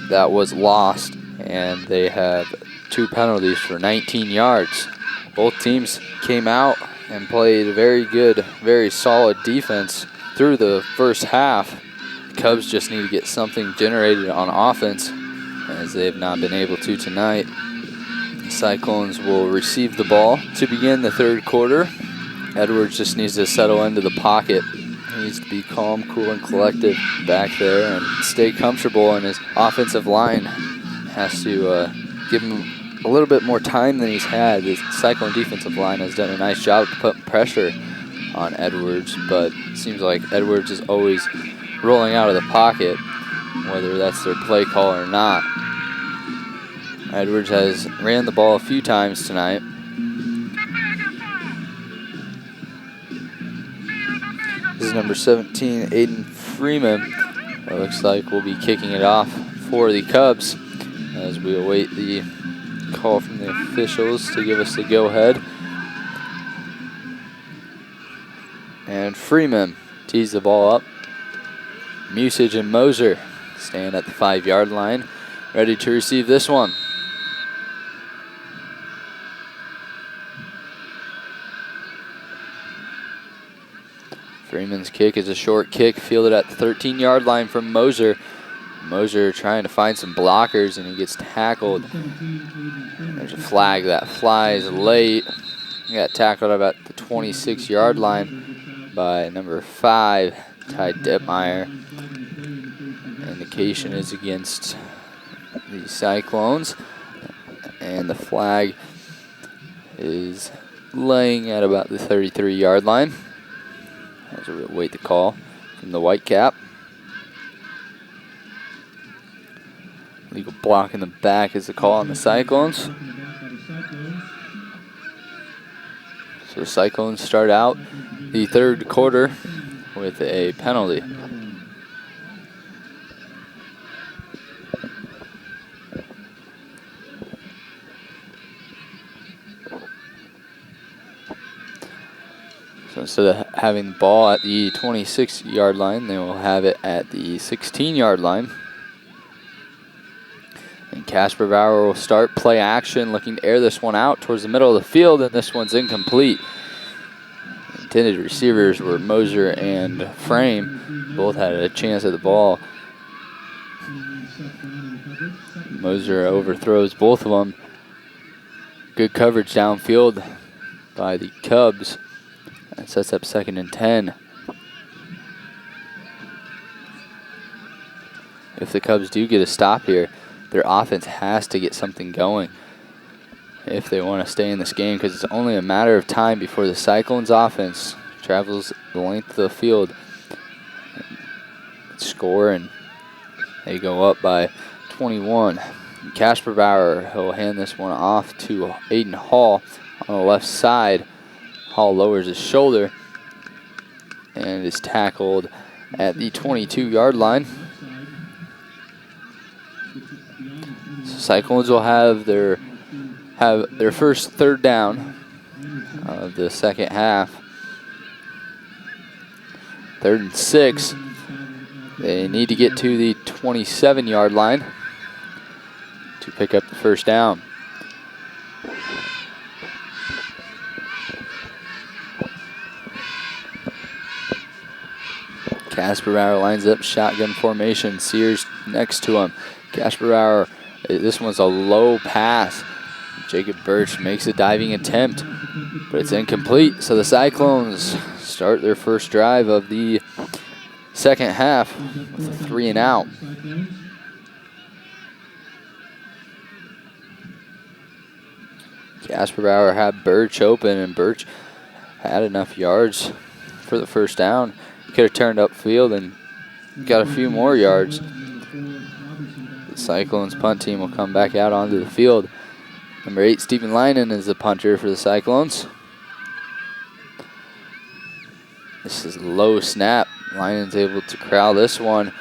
that was lost, and they have 2 penalties for 19 yards. Both teams came out and played very good, very solid defense through the first half. The Cubs just need to get something generated on offense, as they have not been able to tonight. The Cyclones will receive the ball to begin the third quarter, Edwards just needs to settle into the pocket. He needs to be calm, cool, and collected back there and stay comfortable, and his offensive line has to give him a little bit more time than he's had. The Cyclone defensive line has done a nice job of putting pressure on Edwards, but it seems like Edwards is always rolling out of the pocket, whether that's their play call or not. Edwards has ran the ball a few times tonight. This is number 17, Aiden Freeman. It looks like we'll be kicking it off for the Cubs as we await the call from the officials to give us the go-ahead. And Freeman tees the ball up. Musage and Moser stand at the 5-yard line, ready to receive this one. Freeman's kick is a short kick, fielded at the 13-yard line from Moser. Moser trying to find some blockers, and he gets tackled. There's a flag that flies late. He got tackled about the 26-yard line by number 5, Ty Detmeyer. Indication is against the Cyclones, and the flag is laying at about the 33-yard line as we await the call from the Whitecap. Legal block in the back is the call on the Cyclones. So the Cyclones start out the third quarter with a penalty. So instead of having the ball at the 26-yard line, they will have it at the 16-yard line. And Casper Bauer will start play action, looking to air this one out towards the middle of the field, and this one's incomplete. Intended receivers were Moser and Frame. Both had a chance at the ball. Moser overthrows both of them. Good coverage downfield by the Cubs. That sets up 2nd and 10. If the Cubs do get a stop here, their offense has to get something going if they want to stay in this game, because it's only a matter of time before the Cyclones offense travels the length of the field and score, and they go up by 21. Casper Bauer will hand this one off to Aiden Hall on the left side. Hall lowers his shoulder and is tackled at the 22-yard line. So Cyclones will have their first third down of the second half. 3rd and 6. They need to get to the 27-yard line to pick up the first down. Casper Bauer lines up shotgun formation. Sears next to him. Casper Bauer, this one's a low pass. Jacob Birch makes a diving attempt, but it's incomplete. So the Cyclones start their first drive of the second half with a 3 and out. Casper Bauer had Birch open, and Birch had enough yards for the first down. Could have turned upfield and got a few more yards. The Cyclones punt team will come back out onto the field. Number 8, Stephen Linen, is the punter for the Cyclones. This is a low snap. Linen's able to corral this one.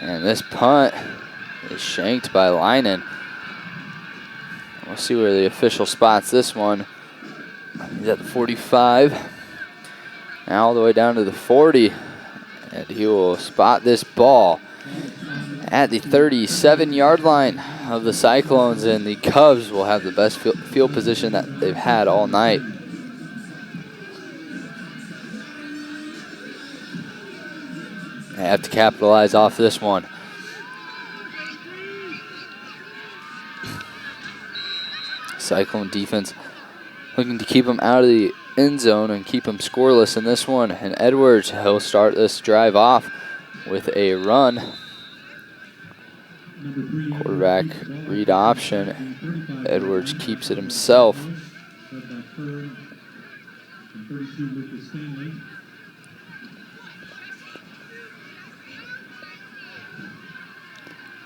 And this punt is shanked by Linen. We'll see where the official spots this one. He's at the 45. Now all the way down to the 40. And he will spot this ball at the 37-yard line of the Cyclones, and the Cubs will have the best field position that they've had all night. They have to capitalize off this one. Cyclone defense looking to keep them out of the end zone and keep them scoreless in this one. And Edwards, he'll start this drive off with a run. Quarterback read option. Edwards keeps it himself.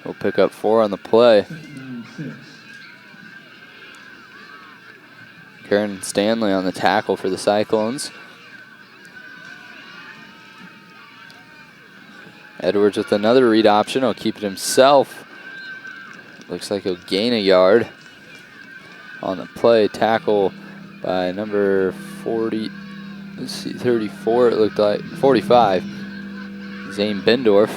He'll pick up 4 on the play. Karen Stanley on the tackle for the Cyclones. Edwards with another read option. He'll keep it himself. Looks like he'll gain a yard on the play. Tackle by number 40, let's see, 34 it looked like, 45, Zane Bendorf.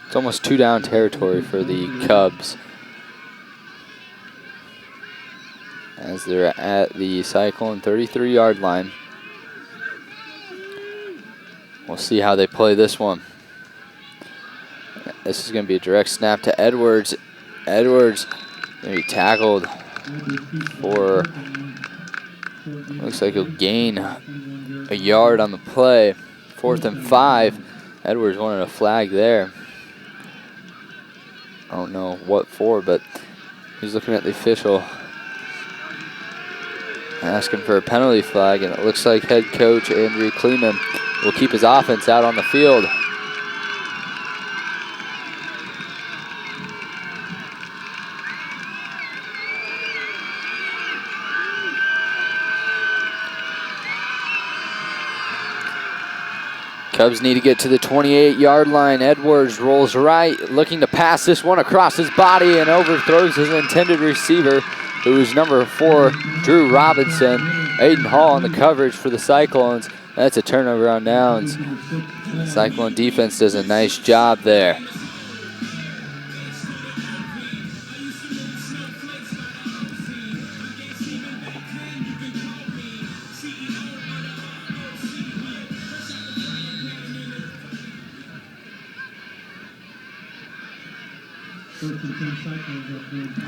It's almost 2 down territory for the Cubs as they're at the Cyclone 33-yard line. We'll see how they play this one. This is going to be a direct snap to Edwards. Edwards going to be tackled for, looks like he'll gain a yard on the play. 4th and 5. Edwards wanted a flag there. I don't know what for, but he's looking at the official asking for a penalty flag, and it looks like head coach Andrew Kleeman will keep his offense out on the field. Cubs need to get to the 28-yard line. Edwards rolls right, looking to pass this one across his body and overthrows his intended receiver, who's number 4, Drew Robinson. Aiden Hall on the coverage for the Cyclones. That's a turnover on downs. Cyclone defense does a nice job there.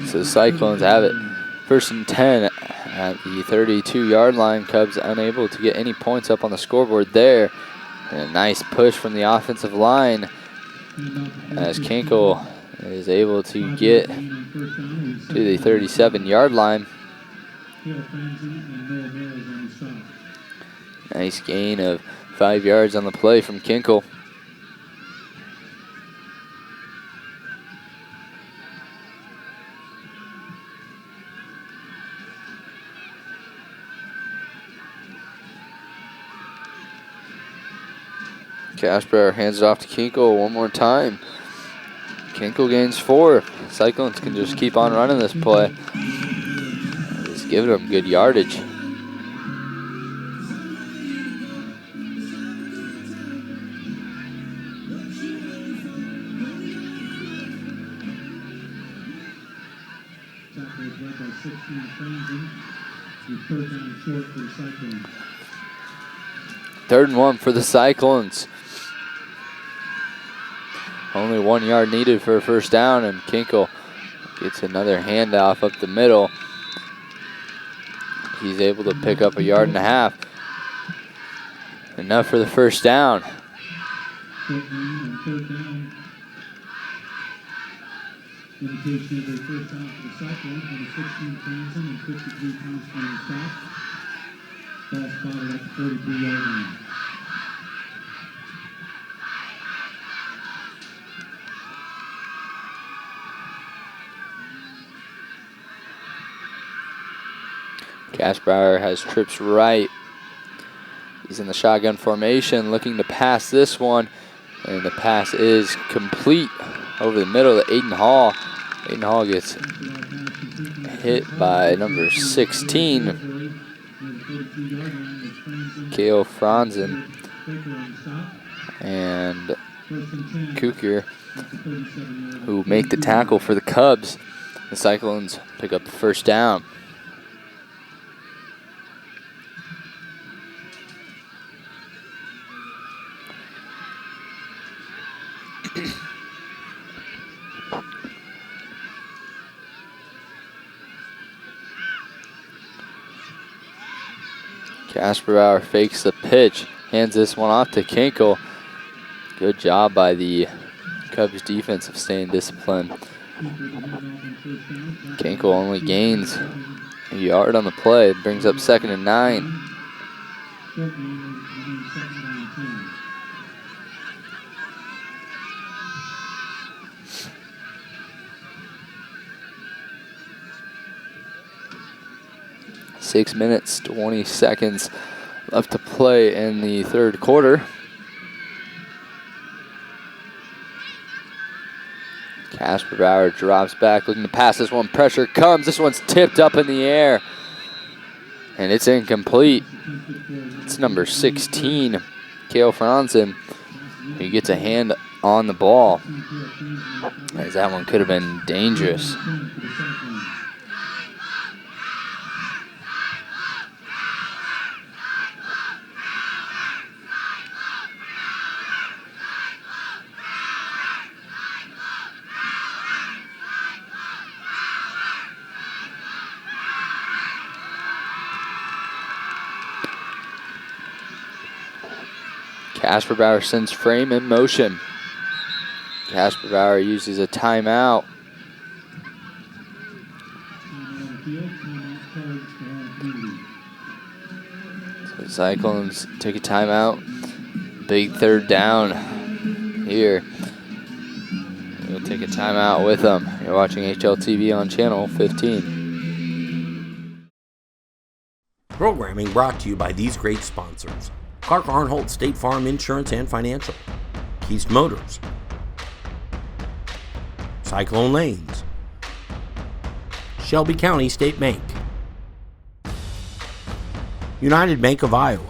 So the Cyclones have it 1st and 10 at the 32-yard line. Cubs unable to get any points up on the scoreboard there. And a nice push from the offensive line as Kinkle is able to get to the 37-yard line. Nice gain of 5 yards on the play from Kinkle. Cashbauer hands it off to Kinkle one more time. Kinkle gains 4. Cyclones can just keep on running this play. Just giving them good yardage. Third and 1 for the Cyclones. Only 1 yard needed for a first down, and Kinkle gets another handoff up the middle. He's able to pick up a yard and a half. Enough for the first down. Indication of a first down for the Cyclones on the 16 Franzen and 53 pounds from the stop. Ball spotted at the 43-yard line. Cashbauer has trips right. He's in the shotgun formation, looking to pass this one, and the pass is complete over the middle to Aiden Hall. Aiden Hall gets hit by number 16, Kale Franzen, and Kukier, who make the tackle for the Cubs. The Cyclones pick up the first down. Casper Bauer fakes the pitch, hands this one off to Kinkle. Good job by the Cubs defense of staying disciplined. Kinkle only gains a yard on the play, brings up 2nd and 9. Six minutes, 20 seconds left to play in the third quarter. Casper Bauer drops back, looking to pass this one. Pressure comes. This one's tipped up in the air. And it's incomplete. It's number 16, Kale Franzen, who gets a hand on the ball. As that one could have been dangerous. Casper Bauer sends frame in motion. Casper Bauer uses a timeout. So the Cyclones take a timeout. Big third down here. We'll take a timeout with them. You're watching HLTV on channel 15. Programming brought to you by these great sponsors: Clark Arnholt State Farm Insurance and Financial, Keast Motors, Cyclone Lanes, Shelby County State Bank, United Bank of Iowa,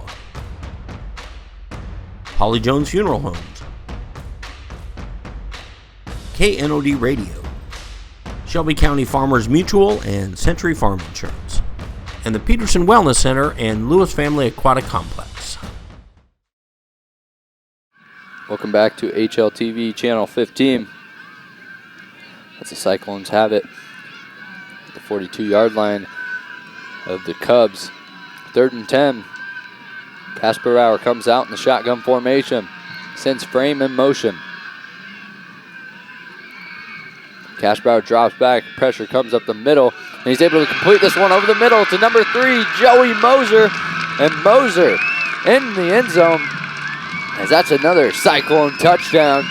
Holly Jones Funeral Homes, KNOD Radio, Shelby County Farmers Mutual and Century Farm Insurance, and the Peterson Wellness Center and Lewis Family Aquatic Complex. Welcome back to HLTV Channel 15. As the Cyclones have it, the 42-yard line of the Cubs. 3rd and 10. Casper Bauer comes out in the shotgun formation, sends frame in motion. Casper Bauer drops back, pressure comes up the middle, and he's able to complete this one over the middle to number 3, Joey Moser. And Moser in the end zone, as that's another Cyclone touchdown.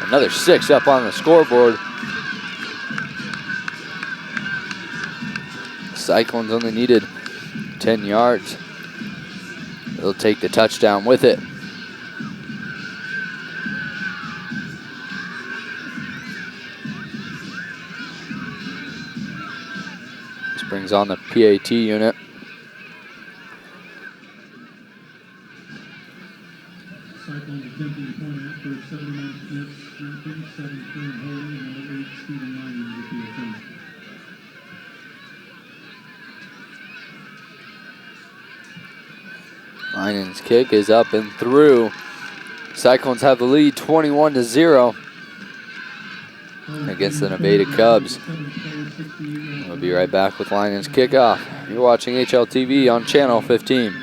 Another 6 up on the scoreboard. Cyclones only needed 10 yards. They'll take the touchdown with it. This brings on the PAT unit. Cyclones attempting to point out for 79 Smith, snapping, 7 Kieran Harlan, and number 8 Stephen Lyman with the attempt. Linen's kick is up and through. Cyclones have the lead 21-0 against the Nevada Cubs. We'll be right back with Linen's kickoff. You're watching HLTV on channel 15.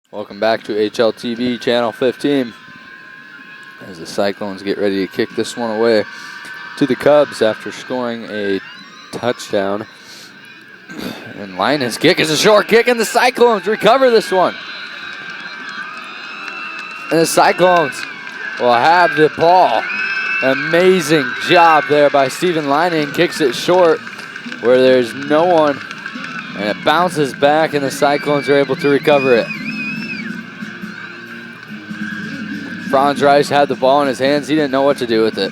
Welcome back to HLTV Channel 15 as the Cyclones get ready to kick this one away to the Cubs after scoring a touchdown. And Linus' kick is a short kick, and the Cyclones recover this one. And the Cyclones will have the ball. Amazing job there by Stephen Leinen. Kicks it short where there's no one, and it bounces back, and the Cyclones are able to recover it. Franz Reich had the ball in his hands. He didn't know what to do with it.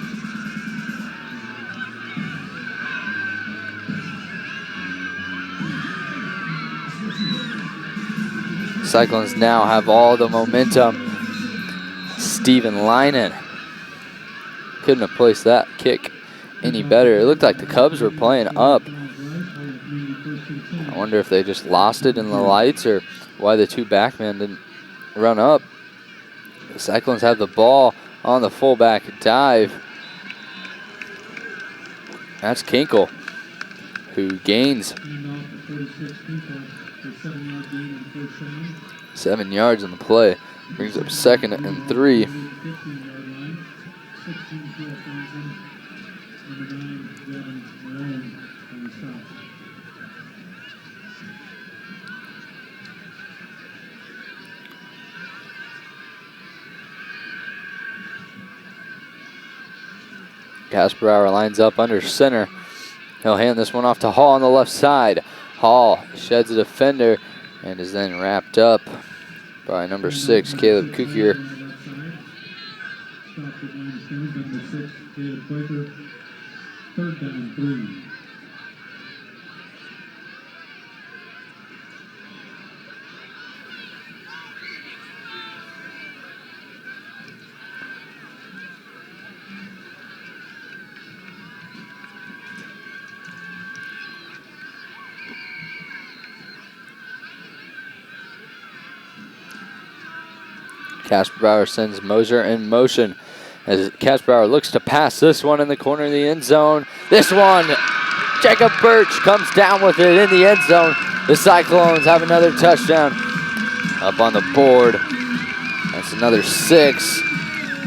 Cyclones now have all the momentum. Steven Leinen couldn't have placed that kick any better. It looked like the Cubs were playing up. I wonder if they just lost it in the lights or why the two backmen didn't run up. The Cyclones have the ball on the fullback dive. That's Kinkle, who gains 7 yards on the play. Brings up 2nd and 3. Kasperower lines up under center. He'll hand this one off to Hall on the left side. Hall sheds a defender and is then wrapped up by number 6, Caleb Kukier. Third down 3. Kasperower sends Moser in motion as Kasperower looks to pass this one in the corner of the end zone. This one, Jacob Birch comes down with it in the end zone. The Cyclones have another touchdown up on the board. That's another 6.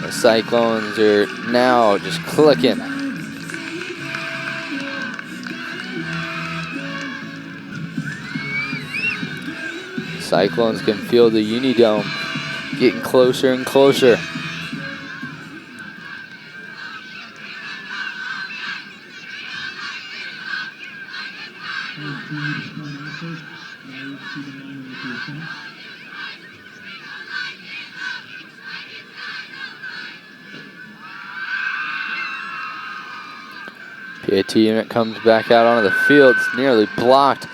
The Cyclones are now just clicking. Cyclones can feel the Unidome getting closer and closer. PAT unit comes back out onto the field. It's nearly blocked,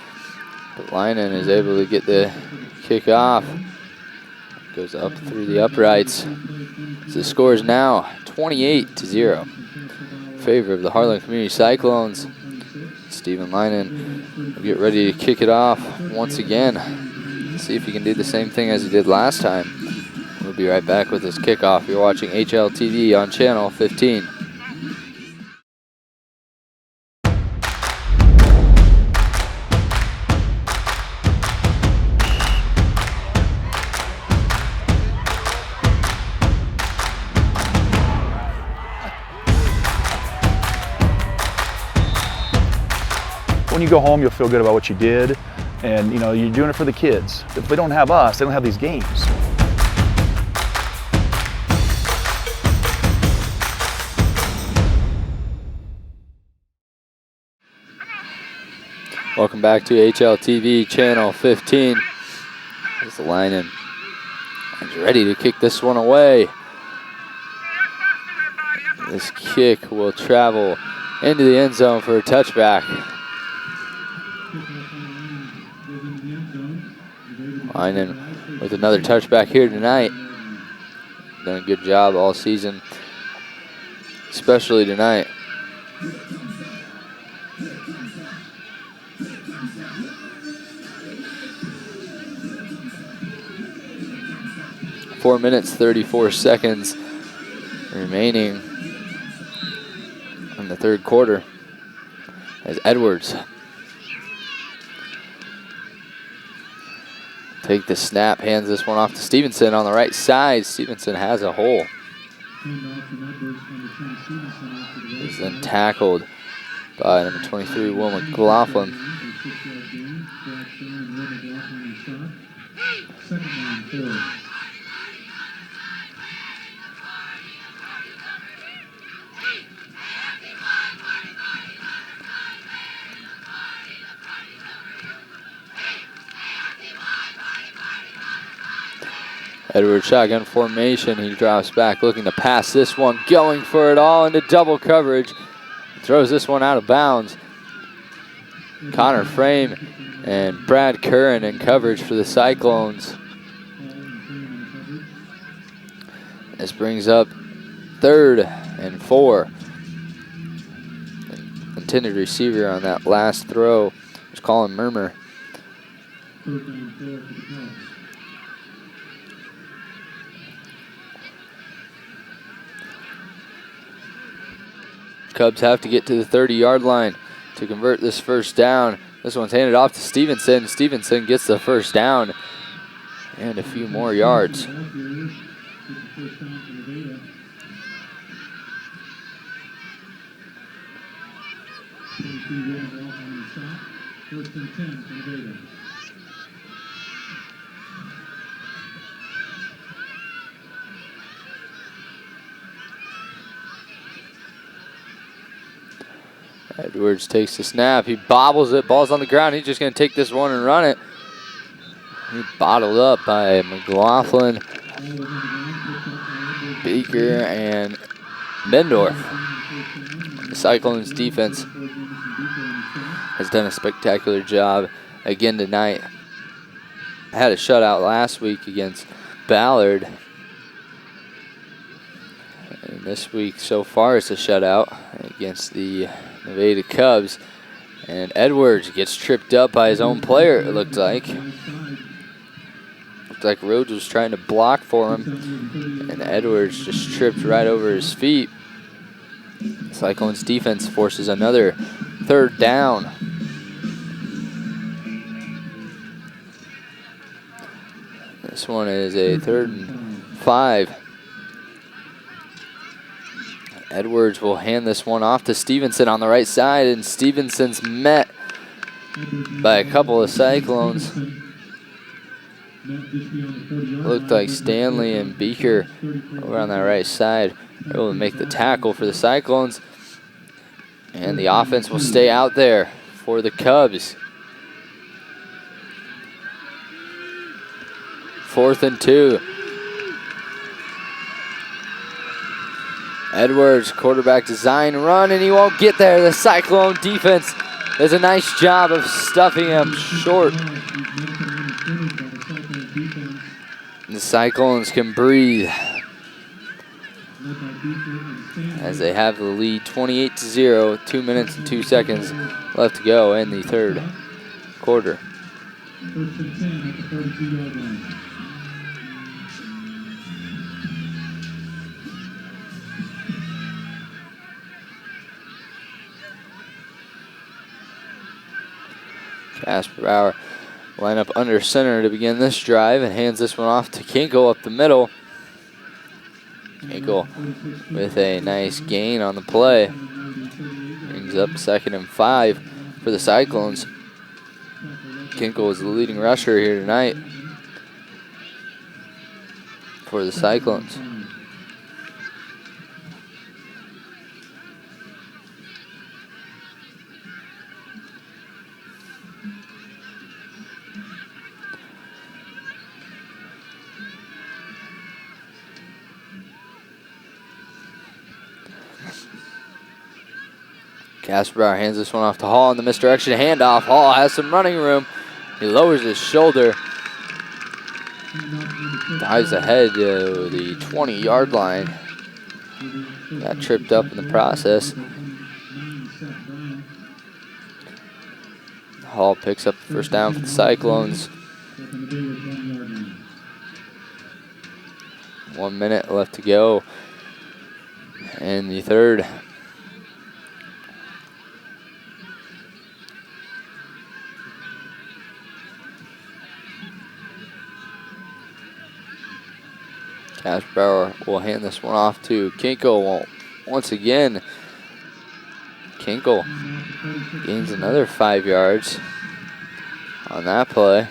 but Leinen is able to get the kick off. Goes up through the uprights. So the score is now 28-0 in favor of the Harlan Community Cyclones. Steven Leinen will get ready to kick it off once again. See if he can do the same thing as he did last time. We'll be right back with this kickoff. You're watching HLTV on channel 15. When you go home, you'll feel good about what you did, and you know, you're doing it for the kids. If they don't have us, they don't have these games. Welcome back to HLTV channel 15. As Leinen is ready to kick this one away. This kick will travel into the end zone for a touchback. Leinen with another touchback here tonight. Done a good job all season, especially tonight. Four minutes, 34 seconds remaining in the third quarter as Edwards take the snap, hands this one off to Stevenson on the right side. Stevenson has a hole. He's then tackled by number 23, Will McLaughlin. Edwards shotgun formation. He drops back looking to pass this one, going for it all into double coverage. Throws this one out of bounds. Connor Frame and Brad Curran in coverage for the Cyclones. This brings up 3rd and 4. Intended receiver on that last throw was Colin Murmur. 3rd down 4 for the Cubs. Cubs have to get to the 30-yard line to convert this first down. This one's handed off to Stevenson. Stevenson gets the first down and a few more yards. First and 10 for Nevada. Edwards takes the snap. He bobbles it. Ball's on the ground. He's just going to take this one and run it. He bottled up by McLaughlin, Baker, and Mendorf. The Cyclones defense has done a spectacular job again tonight. Had a shutout last week against Ballard. And this week so far it's a shutout against the Nevada Cubs. And Edwards gets tripped up by his own player, it looked like. Looked like Rhodes was trying to block for him. And Edwards just tripped right over his feet. Cyclones defense forces another 3rd down. This one is a 3rd and 5. Edwards will hand this one off to Stevenson on the right side, and Stevenson's met by a couple of Cyclones. Looked like Stanley and Beaker over on that right side able to make the tackle for the Cyclones. And the offense will stay out there for the Cubs. 4th and 2. Edwards, quarterback design run, and he won't get there. The Cyclone defense does a nice job of stuffing him short. And the Cyclones can breathe as they have the lead 28-0, 2 minutes and 2 seconds left to go in the 3rd quarter. 1st and 10 at the 42-yard line. Casper Bauer line up under center to begin this drive and hands this one off to Kinkle up the middle. Kinkle with a nice gain on the play. Brings up 2nd and 5 for the Cyclones. Kinkle is the leading rusher here tonight for the Cyclones. Casper Bauer hands this one off to Hall in the misdirection handoff. Hall has some running room. He lowers his shoulder. Dives ahead to the 20-yard line. Got tripped up in the process. Hall picks up the first down for the Cyclones. 1 minute left to go in the 3rd. Casper Bauer will hand this one off to Kinkle once again. Kinkle gains another 5 yards on that play.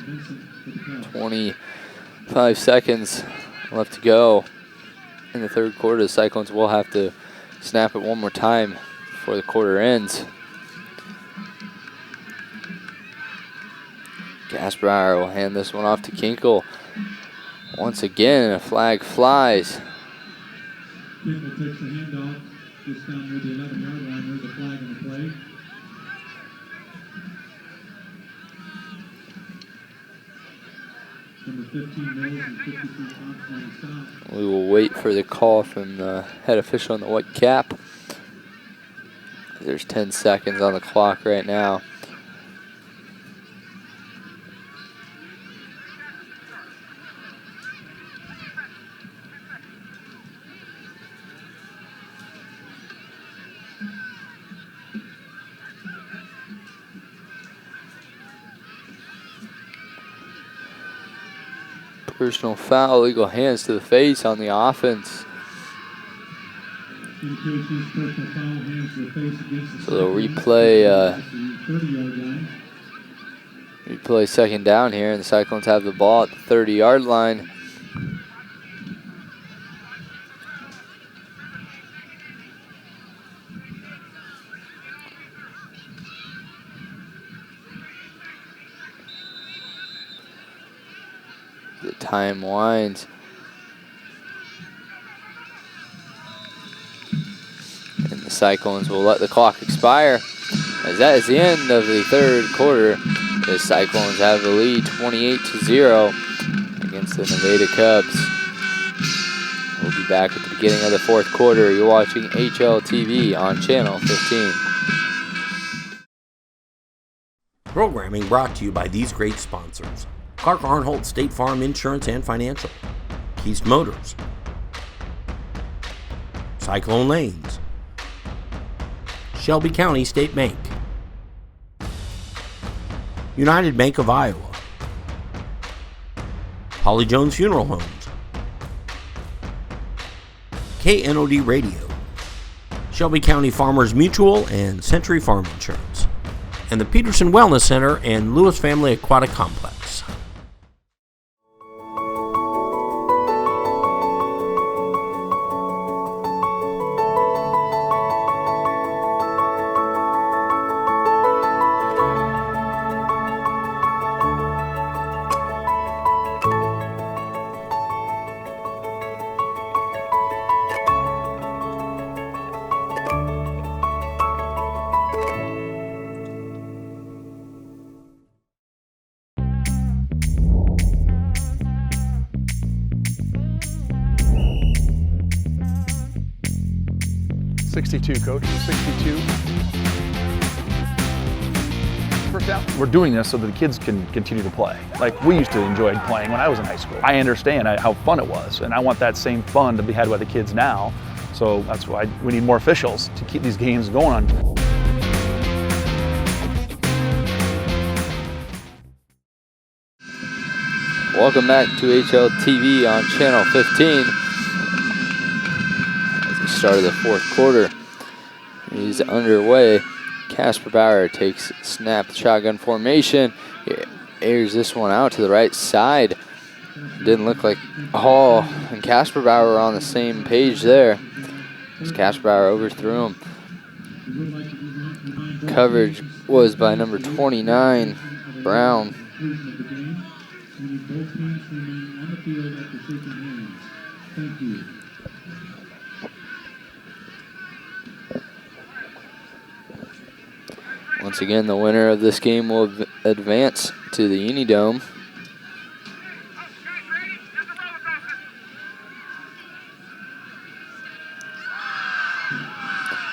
Vincent. 25 seconds left to go in the 3rd quarter. The Cyclones will have to snap it one more time before the quarter ends. Casper Bauer will hand this one off to Kinkle. Once again, a flag flies. Kinkle takes the handoff Just down near the 11-yard line, there's a flag in the play. Number 15, Mills, and 53 Thompson on the stop. We will wait for the call from the head official in the white cap. There's 10 seconds on the clock right now. Personal foul, legal hands to the face on the offense. Indications, personal foul, hands to the face against the So they'll Cyclones. 30-yard line. replay second down here, and the Cyclones have the ball at the 30-yard line. The time winds. And the Cyclones will let the clock expire. As that is the end of the third quarter, the Cyclones have the lead 28-0 against the Nevada Cubs. We'll be back at the beginning of the fourth quarter. You're watching HLTV on Channel 15. Programming brought to you by these great sponsors: Clark Arnholt State Farm Insurance and Financial, Keast Motors, Cyclone Lanes, Shelby County State Bank, United Bank of Iowa, Holly Jones Funeral Homes, KNOD Radio, Shelby County Farmers Mutual and Century Farm Insurance, and the Peterson Wellness Center and Lewis Family Aquatic Complex. Coach, 62. First down. We're doing this so that the kids can continue to play. Like we used to enjoy playing when I was in high school. I understand how fun it was, and I want that same fun to be had by the kids now. So that's why we need more officials to keep these games going on. Welcome back to HLTV on Channel 15. As we start the fourth quarter, he's underway. Casper Bauer takes snap shotgun formation. He airs this one out to the right side. Didn't look like Hall and Casper Bauer were on the same page there. As Casper Bauer overthrew him. Coverage was by number 29, Brown. We need both teams to remain on the field after shaking hands. Thank you. Once again, the winner of this game will advance to the Unidome.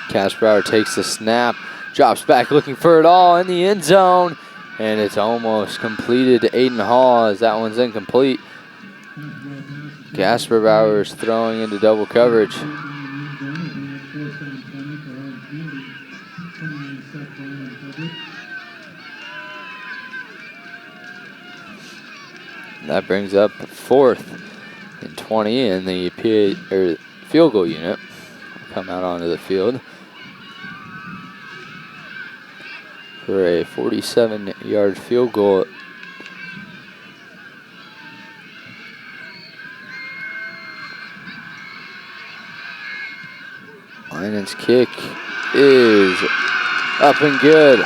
Casper takes the snap, drops back looking for it all in the end zone, and it's almost completed to Aiden Hall as that one's incomplete. Casper Bauer's throwing into double coverage. That brings up 4th and 20, and the field goal unit will come out onto the field for a 47-yard field goal. Linen's kick is up and good.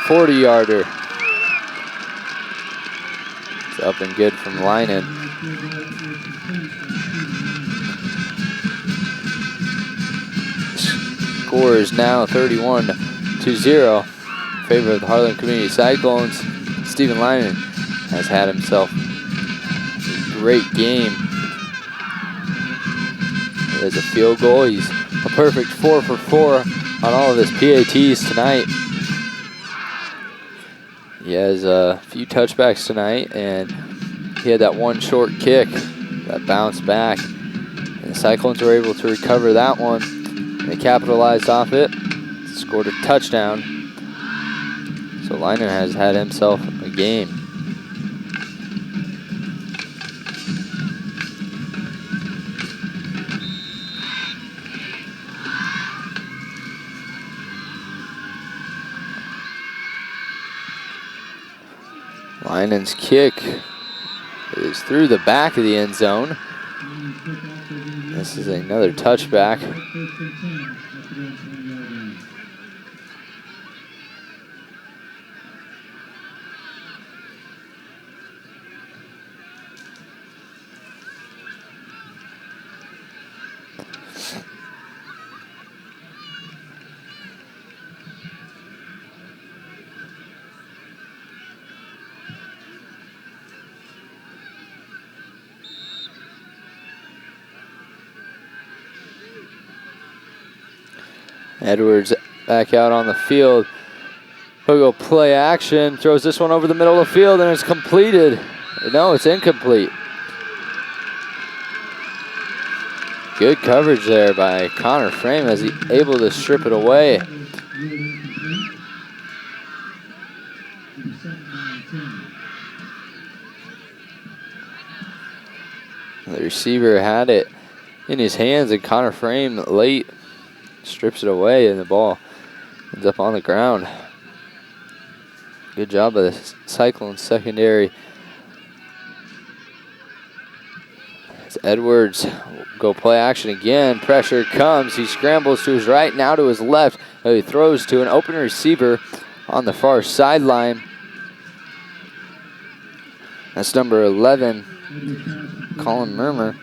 40-yarder. It's up and good from Linen. score is now 31-0 in favor of the Harlan Community Cyclones. Stephen Lyman has had himself a great game. He has a field goal. He's a perfect 4 for 4 on all of his PATs tonight. He has a few touchbacks tonight, and he had that one short kick that bounced back. And the Cyclones were able to recover that one. And they capitalized off it, scored a touchdown. So Lyman has had himself a game. Lynan's kick is through the back of the end zone. This is another touchback. Edwards back out on the field. He'll go play action, throws this one over the middle of the field, and it's completed. No, it's incomplete. Good coverage there by Connor Frame as he able to strip it away. The receiver had it in his hands, and Connor Frame late strips it away, and the ball ends up on the ground. Good job by the Cyclone secondary. As Edwards will go play action again. Pressure comes. He scrambles to his right, now to his left. He throws to an open receiver on the far sideline. That's number 11, Colin Murmer.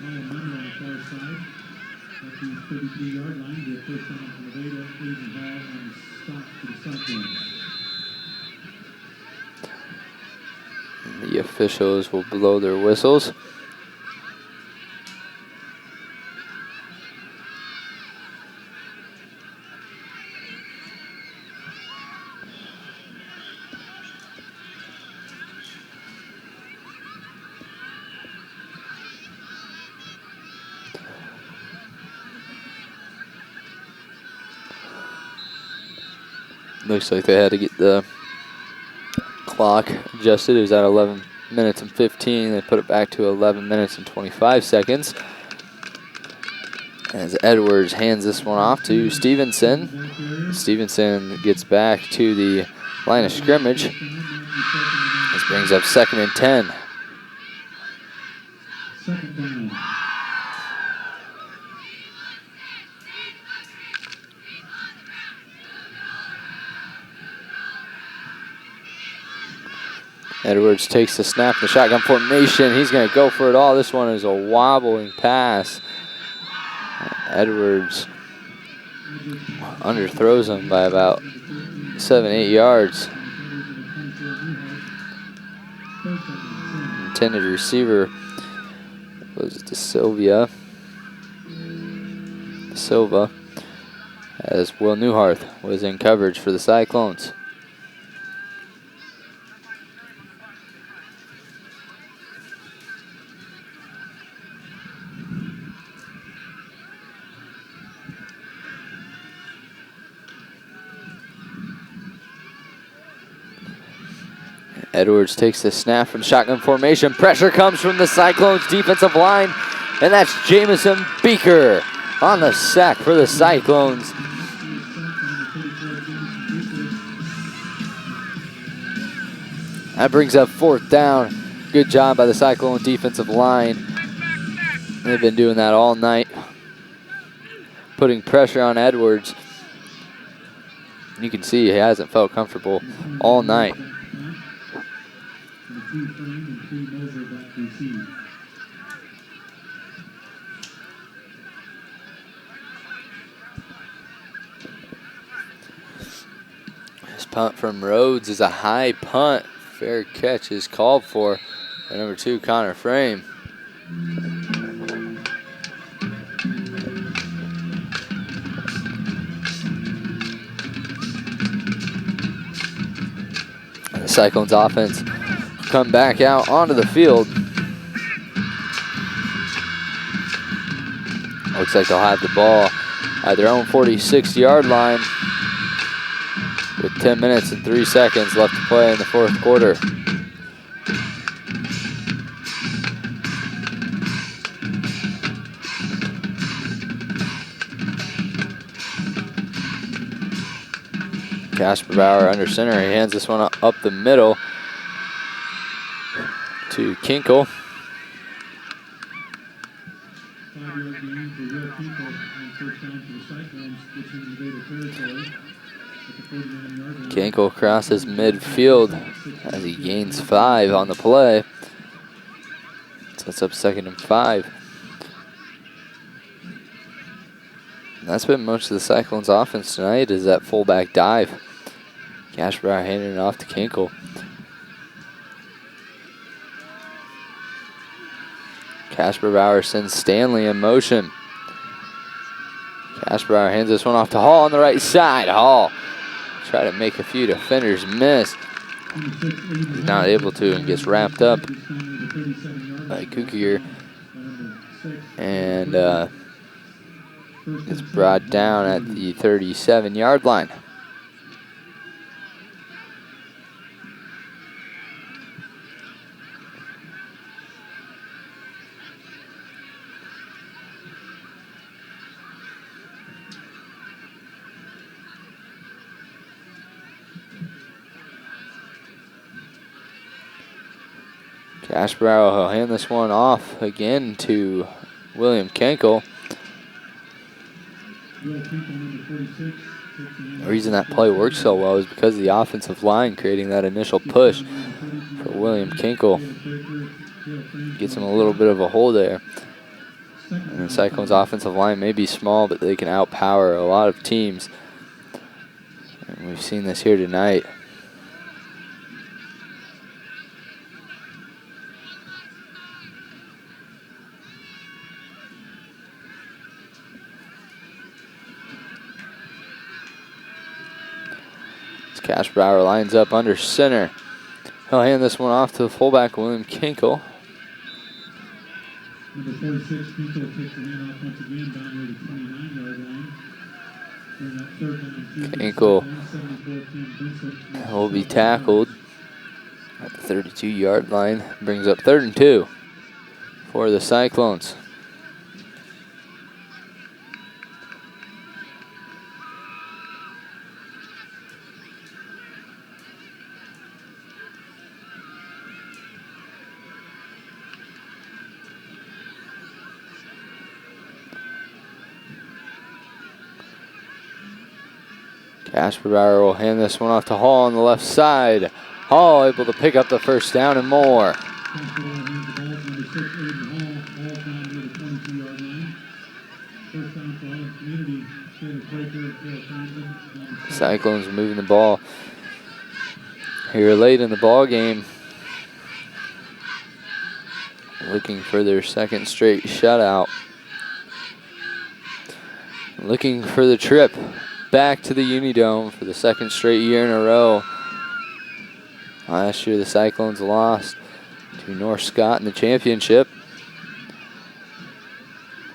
The officials will blow their whistles. Looks like they had to get the clock adjusted. It was at 11 minutes and 15. They put it back to 11 minutes and 25 seconds. As Edwards hands this one off to Stevenson. Stevenson gets back to the line of scrimmage. This brings up 2nd and 10. Edwards takes the snap in the shotgun formation. He's going to go for it all. This one is a wobbling pass. Edwards underthrows him by about 7-8 yards. Intended receiver was Silva, as Will Newharth was in coverage for the Cyclones. Edwards takes the snap from shotgun formation. Pressure comes from the Cyclones defensive line, and that's Jamison Beaker on the sack for the Cyclones. That brings up 4th down. Good job by the Cyclone defensive line. They've been doing that all night, putting pressure on Edwards. You can see he hasn't felt comfortable all night. Punt from Rhodes is a high punt. Fair catch is called for by number 2, Connor Frame. The Cyclones offense come back out onto the field. Looks like they'll have the ball at their own 46-yard line with 10 minutes and 3 seconds left to play in the fourth quarter. Casper Bauer under center. He hands this one up the middle to Kinkle. 5-yard gain for Will Kinkle on first down for the Cyclones, gets into Invader territory at the 49-yard line. Kinkle crosses midfield as he gains 5 on the play. Sets up 2nd and 5. And that's been most of the Cyclones' offense tonight, is that fullback dive. Casper Bauer handing it off to Kinkle. Casper Bauer sends Stanley in motion. Casper Bauer hands this one off to Hall on the right side. Hall try to make a few defenders miss. He's not able to and gets wrapped up by Kukier. And is brought down at the 37-yard line. Casper Bauer will hand this one off again to William Kinkle. The reason that play worked so well is because of the offensive line creating that initial push for William Kinkle. Gets him a little bit of a hole there. And the Cyclones' offensive line may be small, but they can outpower a lot of teams. And we've seen this here tonight. Casper Bauer lines up under center. He'll hand this one off to the fullback, William Kinkle. Number 46, Kinkle takes the handoff once again down near the 29-yard line. Bring up 3rd down. Kinkle will be tackled at the 32-yard line. Brings up 3rd and 2 for the Cyclones. Casper Bauer will hand this one off to Hall on the left side. Hall able to pick up the first down and more. Cyclones moving the ball here late in the ball game. Looking for their 2nd straight shutout. Looking for the trip back to the Unidome for the 2nd straight year in a row. Last year the Cyclones lost to North Scott in the championship.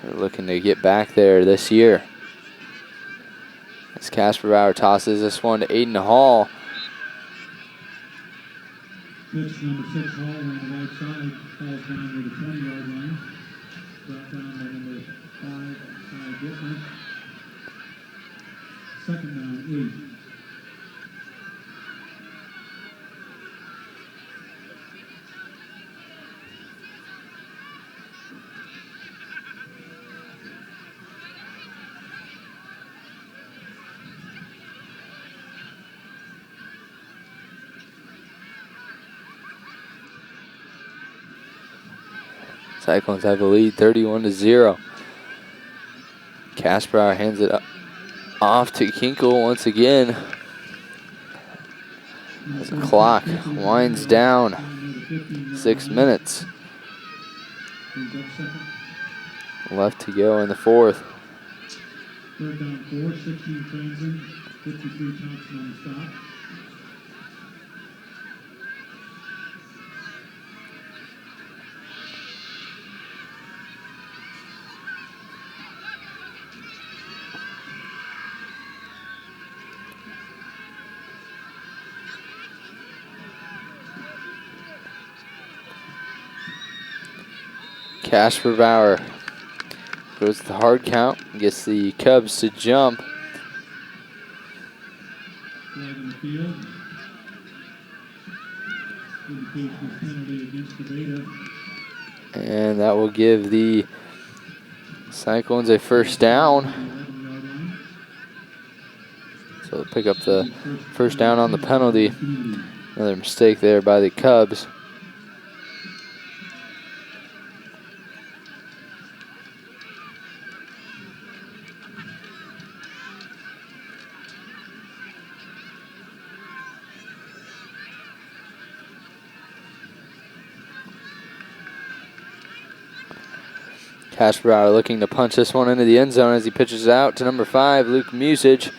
They're looking to get back there this year. As Casper Bauer tosses this one to Aiden Hall. Pitch number 6 Hall on the right side, falls down to the 20-yard line. Brought down by number 5, Ty Gittner. 2nd down, 8. Cyclones have the lead 31-0. Casper Bauer hands it up off to Kinkle once again. As the clock winds down, 6 minutes left to go in the fourth. Third down 4, 16 Franzen, 53 Thompson on the stop. Casper Bauer goes to the hard count, gets the Cubs to jump. Flag in the field. Indication of penalty against Nevada. And that will give the Cyclones a first down. 11-yard line. So they'll pick up the first down on the penalty. Another mistake there by the Cubs. Casper Bauer looking to punch this one into the end zone as he pitches out to number 5, Luke Musich.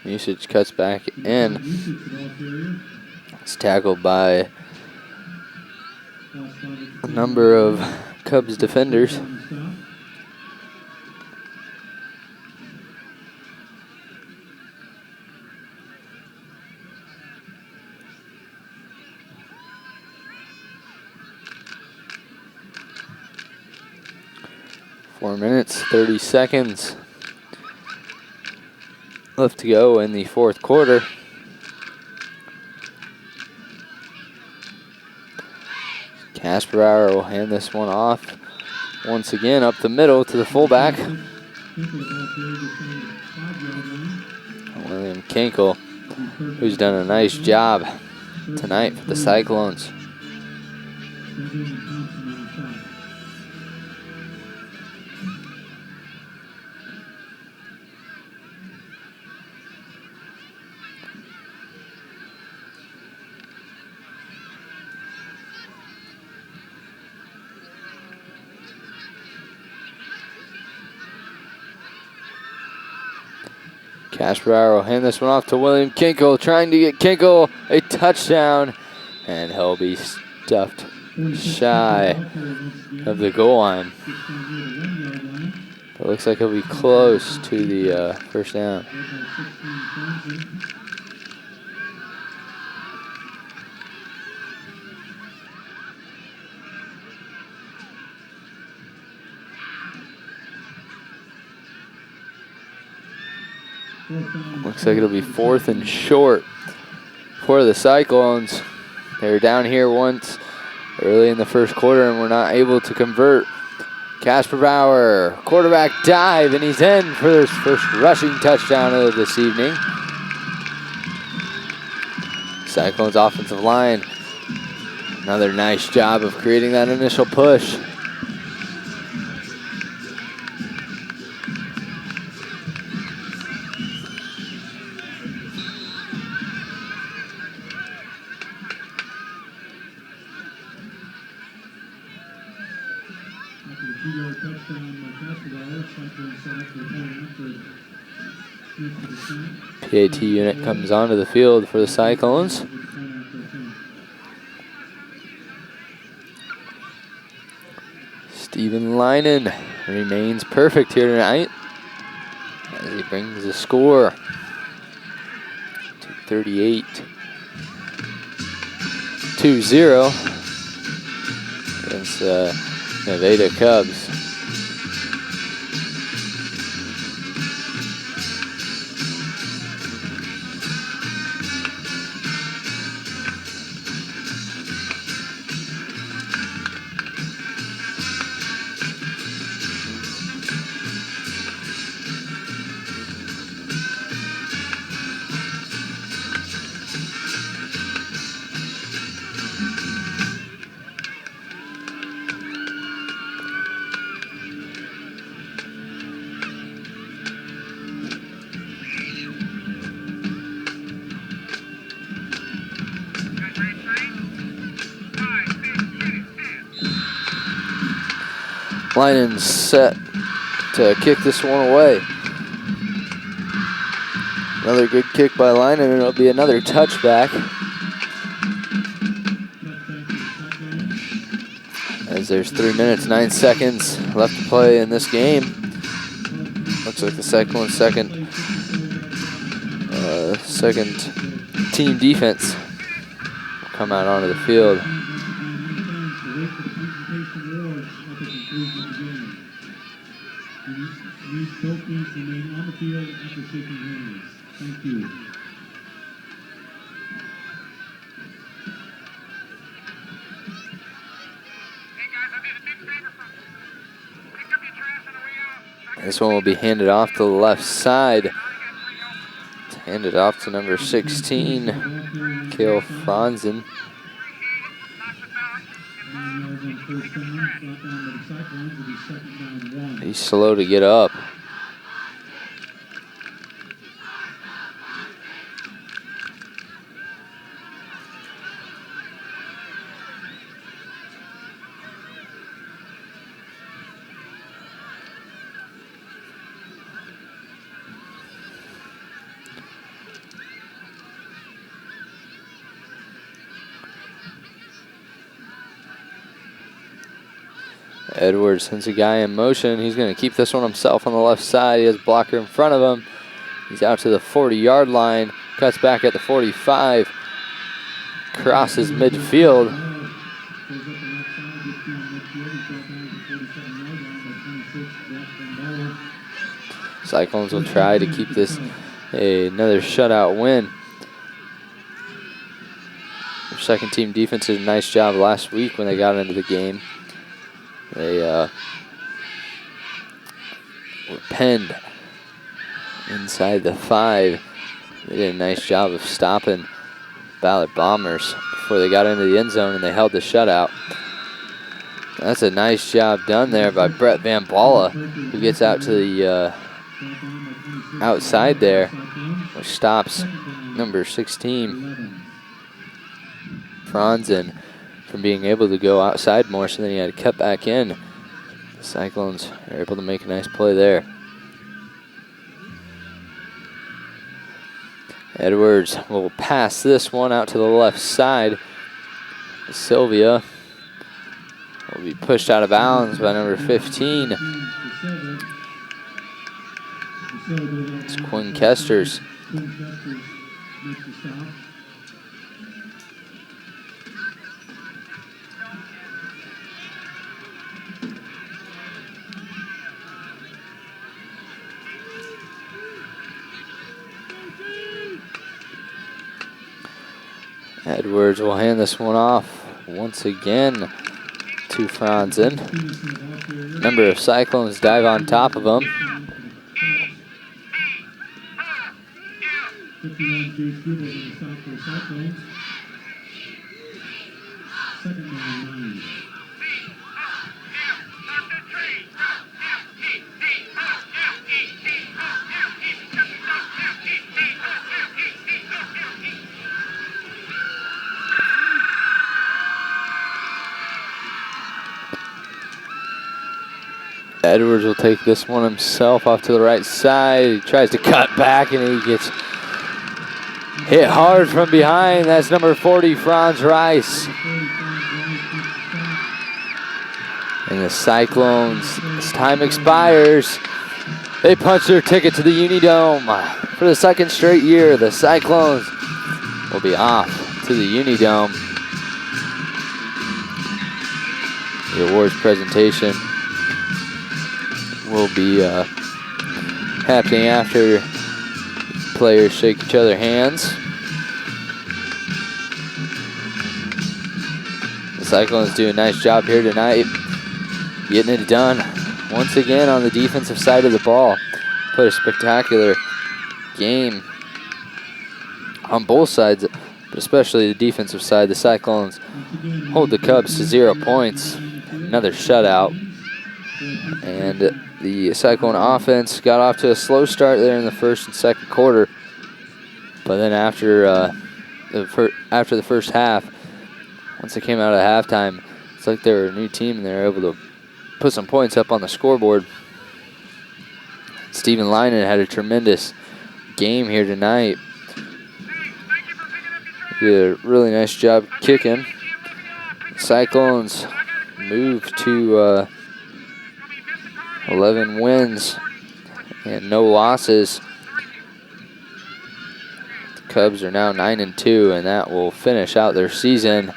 Musich cuts back in. It's tackled by a number of Cubs defenders. 4 minutes, 30 seconds left to go in the fourth quarter. Casper Bauer will hand this one off once again up the middle to the fullback. William Kinkle, who's done a nice job tonight for the Cyclones. Casper Bauer will hand this one off to William Kinkle, trying to get Kinkle a touchdown, and he'll be stuffed shy of the goal line. It looks like he'll be close to the first down. Looks like it'll be 4th and short for the Cyclones. They were down here once early in the first quarter and were not able to convert. Casper Bauer, quarterback dive, and he's in for his first rushing touchdown of this evening. Cyclones offensive line, another nice job of creating that initial push. PAT unit comes onto the field for the Cyclones. Steven Leinen remains perfect here tonight as he brings the score to 38-2-0 against the Nevada Cubs. Linen's set to kick this one away. Another good kick by Linen, and it'll be another touchback. As there's 3 minutes, 9 seconds left to play in this game. Looks like the Cyclone's second team defense will come out onto the field. Both teams remain on the field after shaking hands. Thank you. This one will be handed off to the left side. It's handed off to number 16, Kale Franzen. He's slow to get up. Edwards sends a guy in motion. He's going to keep this one himself on the left side. He has a blocker in front of him. He's out to the 40-yard line. Cuts back at the 45. Crosses midfield. Cyclones will try to keep this another shutout win. Their second team defense did a nice job last week when they got into the game. They were penned inside the 5. They did a nice job of stopping Ballard Bombers before they got into the end zone, and they held the shutout. That's a nice job done there by Brett Van Balla, who gets out to the outside there, which stops number 16, Franzen, from being able to go outside more, so then he had to cut back in. The Cyclones are able to make a nice play there. Edwards will pass this one out to the left side. Sylvia will be pushed out of bounds by number 15. It's Quinn Kesters. Edwards will hand this one off once again to Franzen. Number of Cyclones dive on top of him. 51 Jake Hubel in the stop for Cyclones. Second down 9. Edwards will take this one himself off to the right side. He tries to cut back and he gets hit hard from behind. That's number 40, Franz Rice. And the Cyclones, as time expires, they punch their ticket to the Unidome. For the second straight year, the Cyclones will be off to the Unidome. The awards presentation will be happening after players shake each other's hands. The Cyclones do a nice job here tonight, getting it done once again on the defensive side of the ball. Played a spectacular game on both sides, but especially the defensive side. The Cyclones hold the Cubs to 0 points. Another shutout. And the Cyclone offense got off to a slow start there in the first and second quarter. But then after the first half, once they came out of halftime, it's like they were a new team and they were able to put some points up on the scoreboard. Stephen Linen had a tremendous game here tonight. Did a really nice job kicking. Cyclones move to 11 wins and no losses. The Cubs are now 9-2, and that will finish out their season.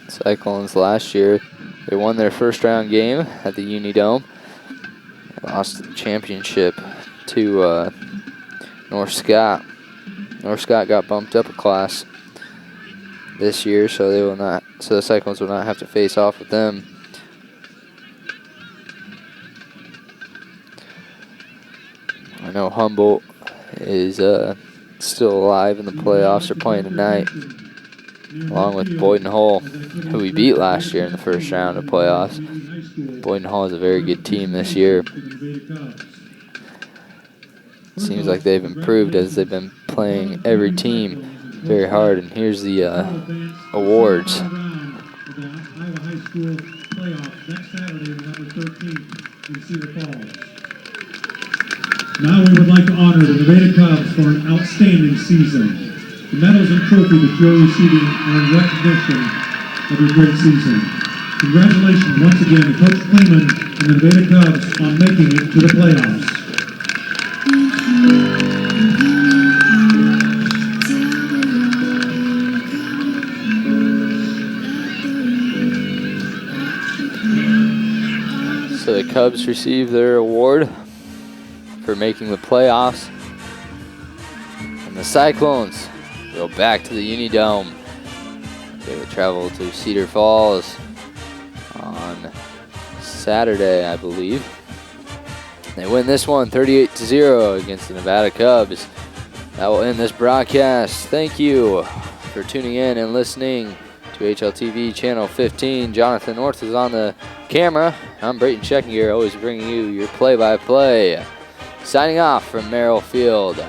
Cyclones last year, they won their first round game at the Unidome. They lost the championship to North Scott. North Scott got bumped up a class this year, so they will not. So the Cyclones will not have to face off with them. I know Humboldt is still alive in the playoffs. They're playing tonight, along with Boyden Hull, who we beat last year in the first round of playoffs. Boyden Hull is a very good team this year. Seems like they've improved as they've been playing every team very hard. And here's the awards. Now we would like to honor the Nevada Cubs for an outstanding season. The medals and trophy that you're receiving are in recognition of your great season. Congratulations once again to Coach Kleeman and the Nevada Cubs on making it to the playoffs. So the Cubs receive their award for making the playoffs. And the Cyclones go back to the Unidome. They will travel to Cedar Falls on Saturday, I believe. They win this one 38-0 against the Nevada Cubs. That will end this broadcast. Thank you for tuning in and listening to HLTV Channel 15. Jonathan North is on the camera. I'm Brayton Checkinger, always bringing you your play-by-play. Signing off from Merrill Field.